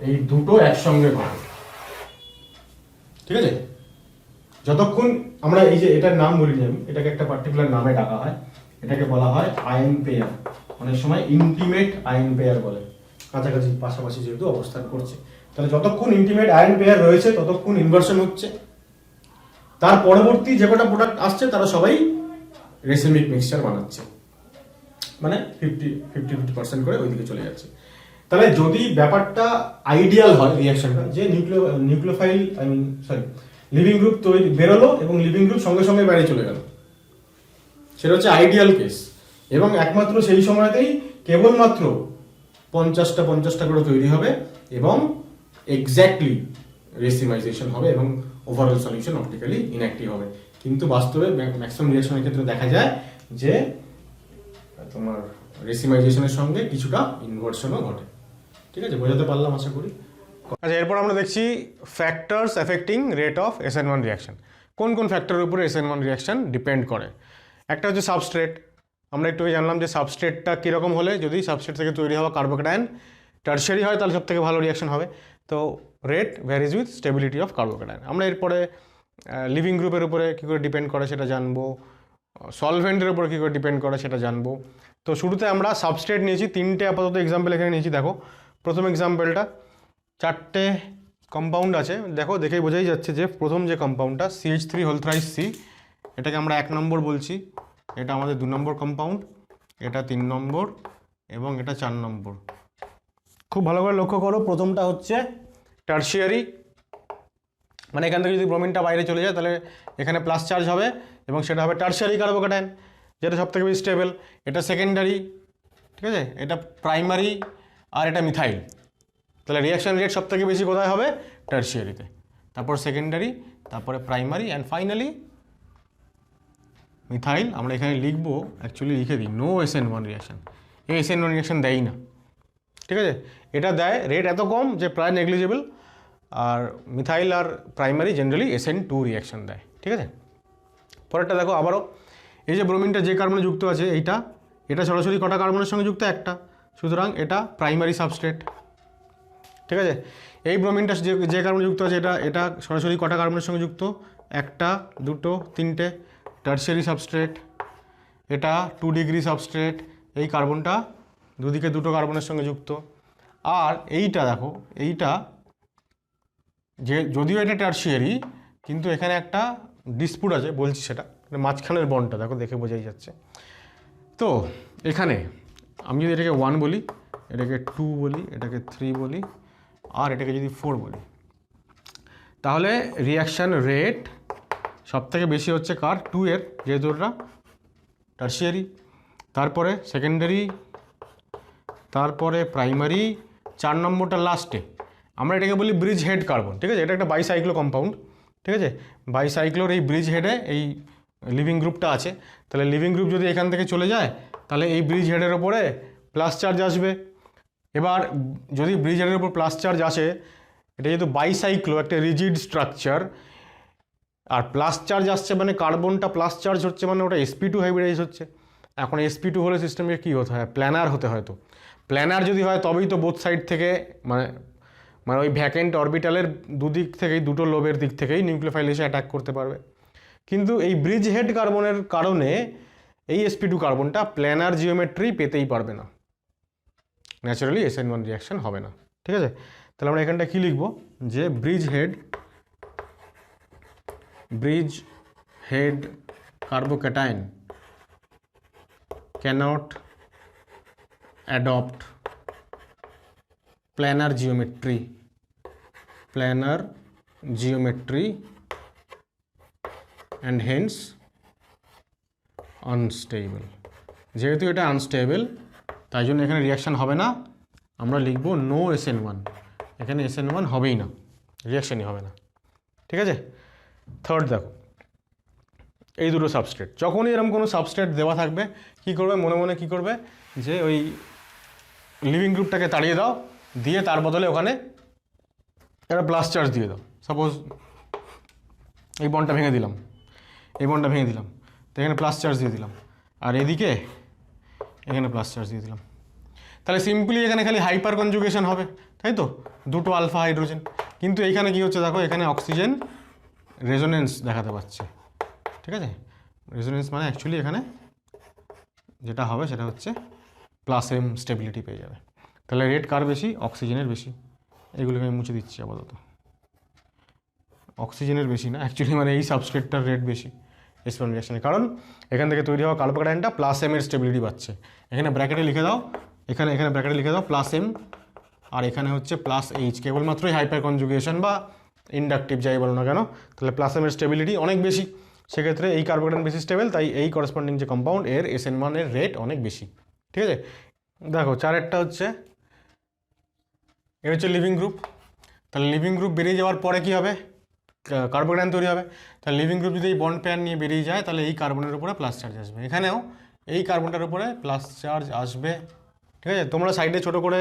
S1: এই দুটো একসঙ্গে ঘটে। ঠিক আছে, যতক্ষণ আমরা এই যে এটার নাম বলিনি আমি, এটাকে একটা পার্টিকুলার নামে ডাকা হয়, এটাকে বলা হয় আয়ন পেয়ার, অনেক সময় ইন্টিমেট আয়ন পেয়ার বলে, কাছাকাছি পাশাপাশি যেহেতু অবস্থান করছে। তাহলে যতক্ষণ ইন্টিমেট আয়ন পেয়ার রয়েছে ততক্ষণ ইনভার্সন হচ্ছে, তার পরবর্তী যে কটা প্রোডাক্ট আসছে তারা সবাই রেসিমিক মিক্সচার বানাচ্ছে, মানে 50% করে ওইদিকে চলে যাচ্ছে। তাহলে যদি ব্যাপারটা আইডিয়াল হয় রিঅ্যাকশনটা, যে নিউক্লিওফাইল লিভিং গ্রুপ তৈরি বেরোলো এবং লিভিং গ্রুপ সঙ্গে সঙ্গে বাইরে চলে গেল, সেটা হচ্ছে আইডিয়াল কেস, এবং একমাত্র সেই সময়তেই কেবলমাত্র 50টা করে তৈরি হবে এবং এক্স্যাক্টলি রেসিমাইজেশন হবে এবং ওভারঅল সলিউশন অপটিক্যালি ইনঅ্যাক্টিভ হবে। কিন্তু বাস্তবে ম্যাক্সিমাম রিঅ্যাকশনের ক্ষেত্রে দেখা যায় যে তোমার রেসিমাইজেশনের সঙ্গে কিছুটা ইনভার্সনও ঘটে। ঠিক আছে, বোঝাতে পারলাম আশা করি। আচ্ছা, এরপর আমরা দেখছি factors affecting rate of SN1 reaction. কোন কোন ফ্যাক্টরের উপরে SN1 রিঅ্যাকশন ডিপেন্ড করে। একটা হচ্ছে সাবস্ট্রেট, আমরা একটু জানলাম যে সাবস্ট্রেটটা কীরকম হলে, যদি সাবস্ট্রেট থেকে তৈরি হওয়া কার্বোক্যাটায়ন টারশিয়ারি হয় তাহলে সবথেকে ভালো রিঅ্যাকশন হবে। তো rate varies with stability of carbocation. আমরা এরপরে লিভিং গ্রুপের উপরে কী করে ডিপেন্ড করে সেটা জানবো, সলভেন্টের উপরে কী করে ডিপেন্ড করে সেটা জানবো। তো শুরুতে আমরা সাবস্ট্রেট নিয়েছি, 3টে আপাতত এক্সাম্পল এখানে নিয়েছি। দেখো প্রথম এক্সাম্পলটা 4টে কম্পাউন্ড আছে, দেখো দেখেই বোঝাই যাচ্ছে যে প্রথম যে কম্পাউন্ডটা CH3 C, এটাকে আমরা 1 নম্বর বলছি, এটা আমাদের 2 নম্বর কম্পাউন্ড, এটা 3 নম্বর এবং এটা 4 নম্বর। খুব ভালো করে লক্ষ্য করো, প্রথমটা হচ্ছে টারশিয়ারি, মানে এখান থেকে যদি ব্রোমিনটা বাইরে চলে যায় তাহলে এখানে প্লাস চার্জ হবে এবং সেটা হবে টারশিয়ারি কার্বোক্যাটায়ন, যেটা সবথেকে বেশি স্টেবল। এটা সেকেন্ডারি, ঠিক আছে, এটা প্রাইমারি আর এটা মিথাইল। তাহলে রিঅ্যাকশন রেট সবথেকে বেশি কোথায় হবে, টারশিয়ারিতে, তারপর সেকেন্ডারি, তারপরে প্রাইমারি অ্যান্ড ফাইনালি মিথাইল। আমরা এখানে লিখবো, অ্যাকচুয়ালি লিখে দিই নো SN1 রিঅ্যাকশন, এই SN1 রিঅ্যাকশন দেয়ই না। ঠিক আছে, এটা দেয় রেট এত কম যে প্রায় নেগলিজেবল, আর মিথাইল আর প্রাইমারি জেনারেলি SN2 রিঅ্যাকশন দেয়। ঠিক আছে, পরেরটা দেখো আবারও, এই যে ব্রোমিনটা যে কার্বনে যুক্ত আছে এটা সরাসরি কটা কার্বনের সঙ্গে যুক্ত, একটা, সুতরাং এটা প্রাইমারি সাবস্ট্রেট। ঠিক আছে, এই ব্রোমিনটা যে কার্বনে যুক্ত আছে এটা সরাসরি কটা কার্বনের সঙ্গে যুক্ত, 1টা 2টো 3টে, টারশিয়ারি সাবস্ট্রেট। এটা 2 ডিগ্রি সাবস্ট্রেট, এই কার্বনটা দুদিকে 2টো কার্বনের সঙ্গে যুক্ত। আর এইটা দেখো, এইটা যে যদিও এটা টারশিয়ারি কিন্তু এখানে একটা ডিসপুট আছে, বলছি সেটা। মাঝখানের বন্ডটা দেখো, দেখে বোঝাই যাচ্ছে। তো এখানে আমি যদি এটাকে 1 বলি, এটাকে 2 বলি, এটাকে 3 বলি, আর এটাকে যদি 4 বলি, তাহলে রিয়াকশান রেট সবথেকে বেশি হচ্ছে কার? 2 এর, যেহেতু ওটা টার্সিয়ারি, তারপরে সেকেন্ডারি, তারপরে প্রাইমারি, 4 নম্বরটা লাস্টে। আমরা এটাকে বলি ব্রিজ হেড কার্বন, ঠিক আছে? এটা একটা বাইসাইক্লো কম্পাউন্ড, ঠিক আছে? বাইসাইক্লোর এই ব্রিজ হেডে এই লিভিং গ্রুপটা আছে। তাহলে লিভিং গ্রুপ যদি এখান থেকে চলে যায়, তাহলে এই ব্রিজ হেডের ওপরে প্লাস চার্জ আসবে। এবার যদি ব্রিজ হেডের উপর প্লাস চার্জ আসে, এটা যেহেতু বাইসাইক্লো, একটা রিজিড স্ট্রাকচার, আর প্লাস চার্জ আসছে মানে কার্বনটা প্লাস চার্জ হচ্ছে, মানে ওটা sp2 হাইব্রিডাইজ হচ্ছে। এখন sp2 হলে সিস্টেমকে কী হতে হয়? প্ল্যানার হতে হয়। তো প্ল্যানার যদি হয় তবেই তো বোথ সাইড থেকে, মানে ওই ভ্যাকেন্ট অরবিটালের দুদিক থেকেই, দুটো লোবের দিক থেকেই নিউক্লিওফাইল এসে অ্যাটাক করতে পারবে। কিন্তু এই ব্রিজ হেড কার্বনের কারণে এই sp2 কার্বনটা প্ল্যানার জিওমেট্রি পেতেই পারবে না, ন্যাচারালি SN1 রিয়াকশন হবে না, ঠিক আছে? তাহলে আমরা এখানটা কী লিখব? যে bridge head carbocation cannot adopt planar geometry and hence unstable। যেহেতু এটা আনস্টেবল, তাই জন্য এখানে রিয়াকশান হবে না। আমরা লিখব নো SN1, এখানে SN1 হবেই না, রিয়াকশানই হবে না, ঠিক আছে? থার্ড দেখো, এই দুটো সাবস্ট্রেট, যখনই এরকম কোনো সাবস্ট্রেট দেওয়া থাকবে, কী করবে? মনে মনে কী করবে? যে ওই লিভিং গ্রুপটাকে তাড়িয়ে দাও, দিয়ে তার বদলে ওখানে একটা প্লাস চার্জ দিয়ে দাও। সাপোজ এই বন্ডটা ভেঙে দিলাম, তো এখানে প্লাস চার্জ দিয়ে দিলাম, আর এদিকে এখানে প্লাস চার্জ দিয়ে দিলাম। তাহলে সিম্পলি এখানে খালি হাইপার কনজুগেশন হবে, তাই তো? দুটো আলফা হাইড্রোজেন। কিন্তু এখানে কী হচ্ছে দেখো, এখানে অক্সিজেন রেজোনেন্স দেখাতে পাচ্ছে, ঠিক আছে? রেজোনেন্স মানে অ্যাকচুয়ালি এখানে যেটা হবে সেটা হচ্ছে +m স্টেবিলিটি পেয়ে যাবে। তাহলে রেট কার বেশি? অক্সিজেনের বেশি। এগুলোকে আমি মুছে দিচ্ছি আপাতত। অক্সিজেনের বেশি না, অ্যাকচুয়ালি মানে এই সাবস্ট্রেটটার রেট বেশি S1 রিয়াকশানে, কারণ এখান থেকে তৈরি হওয়া কার্বোক্যাটায়নটা +m এর স্টেবিলিটি পাচ্ছে। এখানে ব্র্যাকেটে লিখে দাও, এখানে ব্র্যাকেটে লিখে দাও +m, আর এখানে হচ্ছে +h। কেবলমাত্রই হাইপার কনজুগেশন বা ইন্ডাকটিভ যাই বলো না কেন, তাহলে +m এর স্টেবিলিটি অনেক বেশি। সেক্ষেত্রে এই কার্বোক্যাটায়ন বেশি স্টেবল, তাই এই করসপন্ডিং যে কম্পাউন্ড এর SN1 এর রেট অনেক বেশি, ঠিক আছে? দেখো 4 হচ্ছে, এর হচ্ছে লিভিং গ্রুপ। তাহলে লিভিং গ্রুপ বেরিয়ে যাওয়ার পরে কী হবে? কার্বোক্যাটায়ন তৈরি হবে। তাহলে লিভিং গ্রুপ যদি এই বন্ড পেয়ার নিয়ে বেরিয়ে যায়, তাহলে এই কার্বনের উপরে প্লাস চার্জ আসবে। এখানেও এই কার্বনটার উপরে প্লাস চার্জ আসবে, ঠিক আছে? তোমরা সাইডে ছোটো করে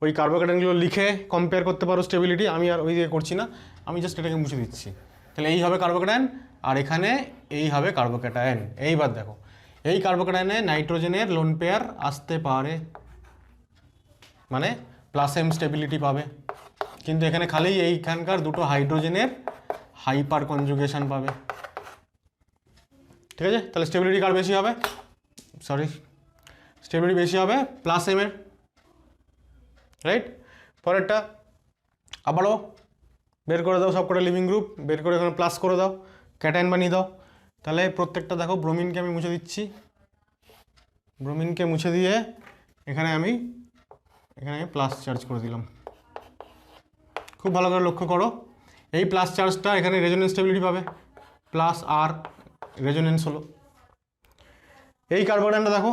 S1: ওই কার্বোক্যাটায়নগুলো লিখে কম্পেয়ার করতে পারো স্টেবিলিটি, আমি আর ওই দিকে করছি না, আমি জাস্ট এটাকে মুছে দিচ্ছি। তাহলে এই হবে কার্বোক্যাটায়ন, আর এখানে এই হবে কার্বোক্যাটায়ন। এইবার দেখো, এই কার্বোক্যাটায়নে নাইট্রোজেনের লোন পেয়ার আসতে পারে, মানে +m স্টেবিলিটি পাবে। কিন্তু এখানে খালি এইখানকার দুটো হাইড্রোজেনের হাইপার কনজুগেশন পাবে, ঠিক আছে? তাহলে স্টেবিলিটি কার বেশি হবে? স্টেবিলিটি বেশি হবে +m এর, রাইট? পরেরটা আবারও বের করে দাও, সব কটা লিভিং গ্রুপ বের করে এখানে প্লাস করে দাও, ক্যাটায়ন বানিয়ে দাও। তাহলে প্রত্যেকটা দেখো, ব্রোমিনকে আমি মুছে দিচ্ছি, ব্রোমিনকে মুছে দিয়ে এখানে আমি প্লাস চার্জ করে দিলাম। খুব ভালো করে লক্ষ্য করো, এই প্লাস চার্জটা এখানে রেজোনেন্স স্টেবিলিটি পাবে, +r রেজোনেন্স হলো। এই কার্বোক্যাটায়নটা দেখো,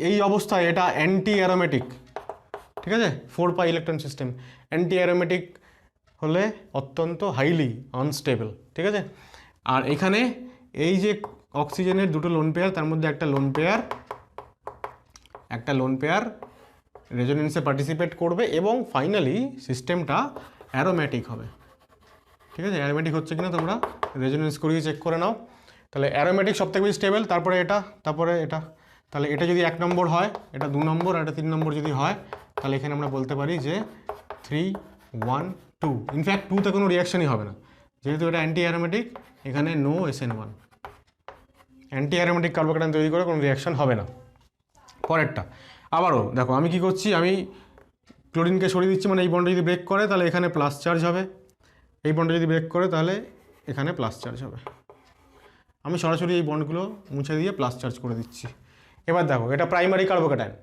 S1: এই অবস্থায় এটা অ্যান্টি অ্যারোমেটিক, ঠিক আছে? 4 ইলেকট্রন সিস্টেম। অ্যান্টি অ্যারোমেটিক হলে অত্যন্ত হাইলি আনস্টেবল, ঠিক আছে? আর এখানে এই যে অক্সিজেনের দুটো লোন পেয়ার, তার মধ্যে একটা লোন পেয়ার রেজোনেন্সে পার্টিসিপেট করবে এবং ফাইনালি সিস্টেমটা অ্যারোমেটিক হবে, ঠিক আছে? অ্যারোমেটিক হচ্ছে কিনা তোমরা রেজোনেন্স করিয়ে চেক করে নাও। তাহলে অ্যারোমেটিক সবথেকে বেশি স্টেবল, তারপরে এটা, তারপরে এটা। তাহলে এটা যদি 1 নম্বর হয়, এটা 2 নম্বর, আর এটা 3 নম্বর যদি হয়, তাহলে এখানে আমরা বলতে পারি যে 3, 1, 2। ইনফ্যাক্ট 2তে কোনো রিয়াকশনই হবে না, যেহেতু এটা অ্যান্টি অ্যারোমেটিক, এখানে no SN1। Anti aromatic carbocation তৈরি করে কোনো রিয়াকশন হবে না। পরেরটা আবারও দেখো, আমি কি করছি? আমি ক্লোরিনকে সরিয়ে দিচ্ছি, মানে এই বন্ডটা যদি ব্রেক করে তাহলে এখানে প্লাস চার্জ হবে, এই বন্ডটা যদি ব্রেক করে তাহলে এখানে প্লাস চার্জ হবে, আমি সরাসরি এই বন্ডগুলো মুছে দিয়ে প্লাস চার্জ করে দিচ্ছি। এবার দেখো এটা প্রাইমারি কার্বোক্যাটায়ন,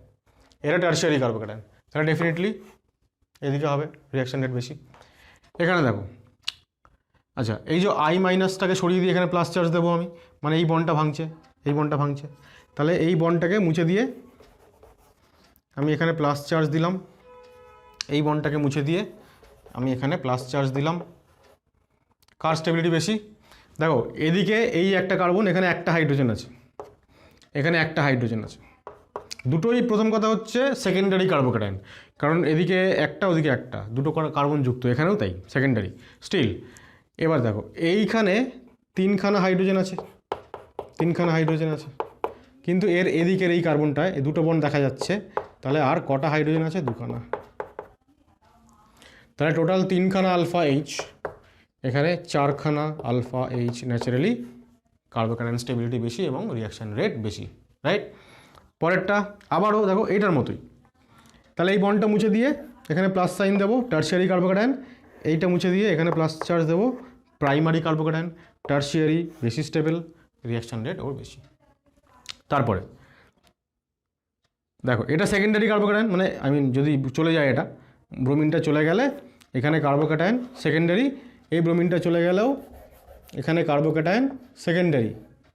S1: এটা টারশিয়ারি কার্বোক্যাটায়ন, তাহলে ডেফিনেটলি এদিকে হবে রিয়াকশন রেট বেশি। এখানে দেখো, আচ্ছা এই যে আই মাইনাসটাকে সরিয়ে দিয়ে এখানে প্লাস চার্জ দেবো আমি, মানে এই বন্ডটা ভাঙছে, এই বন্ডটা ভাঙছে, তাহলে এই বন্ডটাকে মুছে দিয়ে আমি এখানে প্লাস চার্জ দিলাম, এই বন্ডটাকে মুছে দিয়ে আমি এখানে প্লাস চার্জ দিলাম। কার স্টেবিলিটি বেশি? দেখো এদিকে এই একটা কার্বন, এখানে একটা হাইড্রোজেন আছে, এখানে একটা হাইড্রোজেন আছে, দুটোই প্রথম কথা হচ্ছে সেকেন্ডারি কার্বোক্যাটায়ন, কারণ এদিকে একটা ওদিকে একটা, দুটো কার্বন যুক্ত, এখানেও তাই সেকেন্ডারি স্টিল। এবার দেখো এইখানে তিনখানা হাইড্রোজেন আছে, তিনখানা হাইড্রোজেন আছে, কিন্তু এর এদিকের এই কার্বনটায় এই দুটো বন্ড দেখা যাচ্ছে, তাহলে আর কটা হাইড্রোজেন আছে? দুখানা, তাহলে টোটাল তিনখানা আলফা এইচ, এখানে চারখানা alpha H, naturally carbocation stability বেশি এবং রিয়াকশান রেট বেশি, রাইট? পরেরটা আবারও দেখো এইটার মতোই, তাহলে এই বন্ডটা মুছে দিয়ে এখানে প্লাস সাইন দেবো, টারশিয়ারি কার্বোক্যাটায়ন, এইটা মুছে দিয়ে এখানে প্লাস চার্জ দেবো, প্রাইমারি কার্বোক্যাটায়ন, টারশিয়ারি বেশি স্টেবল, রিয়াকশান রেট ওর বেশি। তারপরে দেখো এটা সেকেন্ডারি কার্বোক্যাটায়ন, মানে যদি চলে যায় এটা, ব্রোমিনটা চলে গেলে এখানে কার্বোক্যাটায়ন সেকেন্ডারি, এই ব্রোমিনটা চলে গেলেও এখানে কার্বোক্যাটায়ন সেকেন্ডারি,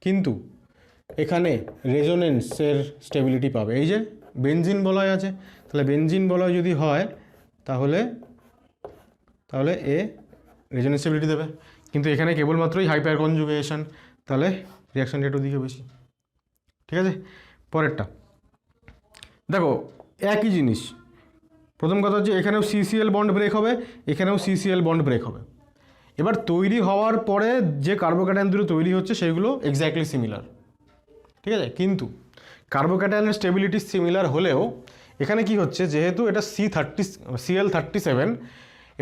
S1: কিন্তু এখানে রেজোনেন্সের স্টেবিলিটি পাবে। এই যে বেনজিন বলয় আছে, তাহলে বেনজিন বলয় যদি হয় তাহলে এ রেজোনেন্স স্টেবিলিটি দেবে, কিন্তু এখানে কেবলমাত্রই হাইপার কনজুগেশন, তাহলে রিয়াকশন রেট ওদিকে বেশি। ঠিক আছে, পরেরটা দেখো একই জিনিস, প্রথম কথা হচ্ছে এখানেও সিসিএল বন্ড ব্রেক হবে, এখানেও সিসিএল বন্ড ব্রেক হবে। এবার তৈরি হওয়ার পরে যে কার্বোক্যাটায়ন দুটো তৈরি হচ্ছে সেগুলো এক্স্যাক্টলি সিমিলার, ঠিক আছে, কিন্তু কার্বোক্যাটায়নের স্টেবিলিটি সিমিলার হলেও এখানে কি হচ্ছে, যেহেতু এটা Cl37,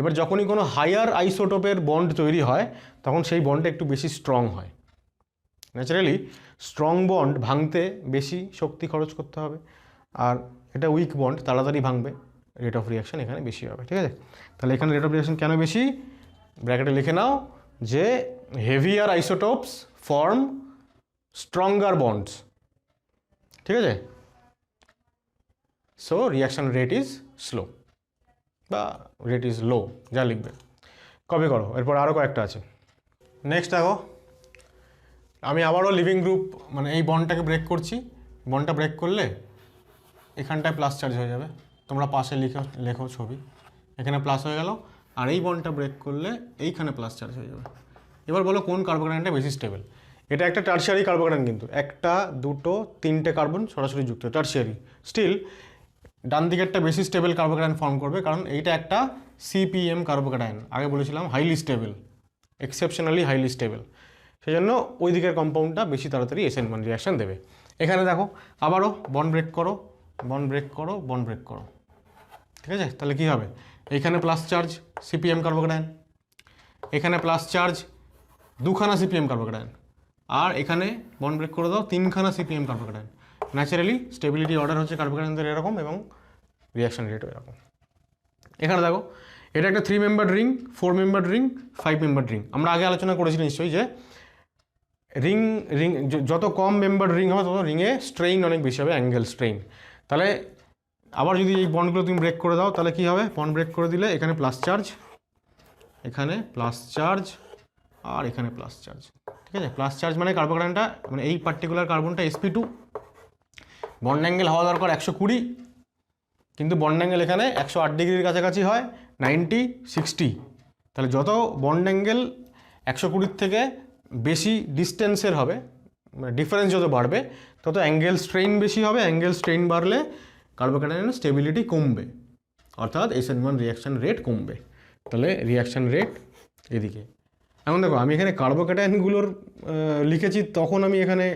S1: এবার যখনই কোনো হায়ার আইসোটোপের বন্ড তৈরি হয় তখন সেই বন্ডটা একটু বেশি স্ট্রং হয়। ন্যাচারালি স্ট্রং বন্ড ভাঙতে বেশি শক্তি খরচ করতে হবে, আর এটা উইক বন্ড তাড়াতাড়ি ভাঙবে, রেট অফ রিয়াকশন এখানে বেশি হবে। ঠিক আছে, তাহলে এখানে রেট অফ রিয়াকশন কেন বেশি, ব্র্যাকেটে লিখে নাও যে হেভিয়ার আইসোটোপস ফর্ম স্ট্রঙ্গার বন্ডস। ঠিক আছে, so reaction rate is slow বা রেট ইজ লো, যা লিখবে। কপি করো, এরপর আরও কয়েকটা আছে। নেক্সট দেখো, আমি আবারও লিভিং গ্রুপ মানে এই বন্ডটাকে ব্রেক করছি, বন্ডটা ব্রেক করলে এখানটায় প্লাস চার্জ হয়ে যাবে, তোমরা পাশে লেখো ছবি, এখানে প্লাস হয়ে গেল, আর এই বন্ডটা ব্রেক করলে এইখানে প্লাস চার্জ হয়ে যাবে। এবার বলো কোন কার্বোক্যাটায়নটা বেশি স্টেবল? এটা একটা টারশিয়ারি কার্বোক্যাটায়ন, কিন্তু একটা দুটো তিনটে কার্বন সরাসরি যুক্ত, টারশিয়ারি, স্টিল ডান দিকেরটা বেশি স্টেবল কার্বোক্যাটায়ন ফর্ম করবে, কারণ এইটা একটা সিপিএম কার্বোক্যাটায়ন, আগে বলেছিলাম highly stable, exceptionally highly stable, সেই জন্য ওই দিকের কম্পাউন্ডটা বেশি তাড়াতাড়ি SN1 রিয়াকশন দেবে। এখানে দেখো আবারও বন্ড ব্রেক করো, বন্ড ব্রেক করো, বন্ড ব্রেক করো, ঠিক আছে, তাহলে কী হবে, এইখানে প্লাস চার্জ সিপিএম কার্বোক্যাটায়ন, এখানে প্লাস চার্জ দুখানা সিপিএম কার্বোক্যাটায়ন, আর এখানে বন্ড ব্রেক করে দাও তিনখানা CPM carbocation. Naturally stability order হচ্ছে কার্বোক্যাটায়নদের এরকম এবং রিয়াকশন রেটও এরকম। এখানে দেখো এটা একটা 3 member ring, 4 member ring, 5 member ring. আমরা আগে আলোচনা করেছি নিশ্চয়ই যে রিং যত কম মেম্বার রিং হবে তত রিংয়ে স্ট্রেইন অনেক বেশি হবে, অ্যাঙ্গেল স্ট্রেইন। তাহলে আবার যদি এই বন্ডগুলো তুমি ব্রেক করে দাও তাহলে কী হবে, বন্ড ব্রেক করে দিলে এখানে প্লাস চার্জ, এখানে প্লাস চার্জ, আর এখানে প্লাস চার্জ। ঠিক আছে, প্লাস চার্জ মানে কার্বোক্যাটায়নটা মানে এই পার্টিকুলার কার্বনটা sp2, বন্ড অ্যাঙ্গেল হওয়া দরকার 120, কিন্তু বন্ড অ্যাঙ্গেল এখানে 108 ডিগ্রির কাছাকাছি হয়, 90, 60। তাহলে যত বন্ড অ্যাঙ্গেল 120 থেকে বেশি ডিস্টেন্সের হবে, মানে ডিফারেন্স যত বাড়বে তত অ্যাঙ্গেল স্ট্রেইন বেশি হবে, অ্যাঙ্গেল স্ট্রেইন বাড়লে কার্বোক্যাটায়নের স্টেবিলিটি কমবে, অর্থাৎ SN1 রিয়াকশান রেট কমবে, তাহলে রিয়াকশান রেট এদিকে। এখন দেখো আমি এখানে কার্বোক্যাটায়নগুলোর লিখেছি, তখন আমি এখানে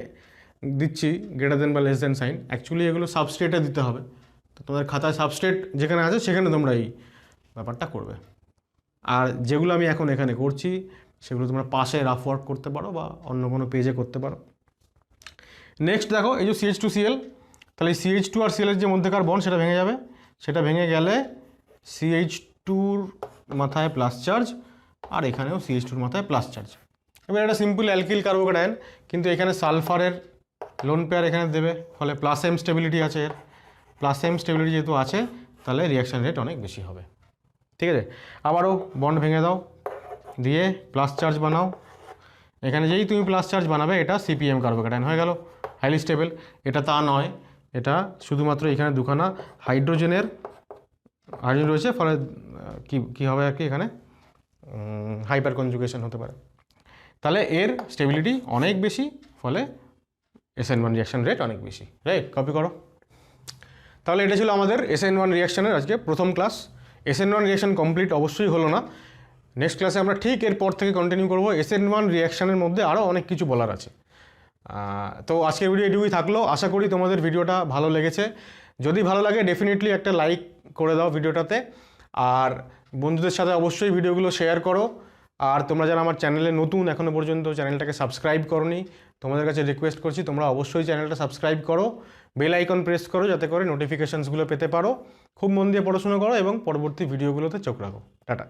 S1: দিচ্ছি গ্রেটার দেন বা লেস দেন সাইন, অ্যাকচুয়ালি এগুলো সাবস্ট্রেটে দিতে হবে, তো তোমাদের খাতায় সাবস্ট্রেট যেখানে আছে সেখানে তোমরা এই ব্যাপারটা করবে। আর যেগুলো আমি এখন এখানে করছি সেগুলো তোমরা পাশে রাফ ওয়ার্ক করতে পারো বা অন্য কোনো পেজে করতে পারো। নেক্সট দেখো এই যে CH2Cl, তাহলে এই CH2 আর Cl এর যে মধ্যেকার বন্ড সেটা ভেঙে যাবে, সেটা ভেঙে গেলে CH2-র মাথায় প্লাস চার্জ, আর এখানেও CH2-র মাথায় প্লাস চার্জ। এবার একটা সিম্পল অ্যালকিল কার্বোক্যাটায়ন, কিন্তু এখানে সালফারের লোন পেয়ার এখানে দেবে, ফলে প্লাস এম স্টেবিলিটি আছে এর, প্লাস এম স্টেবিলিটি যেহেতু আছে তাহলে রিয়াকশান রেট অনেক বেশি হবে। ঠিক আছে, আবারও বন্ড ভেঙে দাও, দিয়ে প্লাস চার্জ বানাও। এখানে যেই তুমি প্লাস চার্জ বানাবে এটা সিপিএম কার্বোক্যাটায়ন হয়ে গেল, হাইলি স্টেবল। এটা তা নয়, এটা শুধুমাত্র এখানে দুখানা হাইড্রোজেন রয়েছে, ফলে কি হবে আর কি, এখানে হাইপার কনজুগেশন হতে পারে। তাহলে এর স্টেবিলিটি অনেক বেশি, ফলে SN1 রিয়াকশান রেট অনেক বেশি। রাইট, কপি করো। তাহলে এটা ছিল আমাদের SN1 রিয়াকশানের আজকে প্রথম ক্লাস। SN1 রিয়াকশান কমপ্লিট অবশ্যই হলো না, নেক্সট ক্লাসে আমরা ঠিক এরপর থেকে কন্টিনিউ করবো। SN1 রিয়াকশানের মধ্যে আরও অনেক কিছু বলার আছে। তো আজকের ভিডিও এটুকুই থাকলো, আশা করি তোমাদের ভিডিওটা ভালো লেগেছে। যদি ভালো লাগে ডেফিনেটলি একটা লাইক করে দাও ভিডিওটাতে, আর বন্ধুদের সাথে অবশ্যই ভিডিওগুলো শেয়ার করো। আর তোমরা যারা আমার চ্যানেলে নতুন, এখনও পর্যন্ত চ্যানেলটাকে সাবস্ক্রাইব করোনি, তোমাদের কাছে রিকোয়েস্ট করছি তোমরা অবশ্যই চ্যানেলটা সাবস্ক্রাইব করো, বেল আইকন প্রেস করো, যাতে করে নোটিফিকেশানসগুলো পেতে পারো। খুব মন দিয়ে পড়াশোনা করো এবং পরবর্তী ভিডিওগুলোতে চোখ রাখো। টাটা।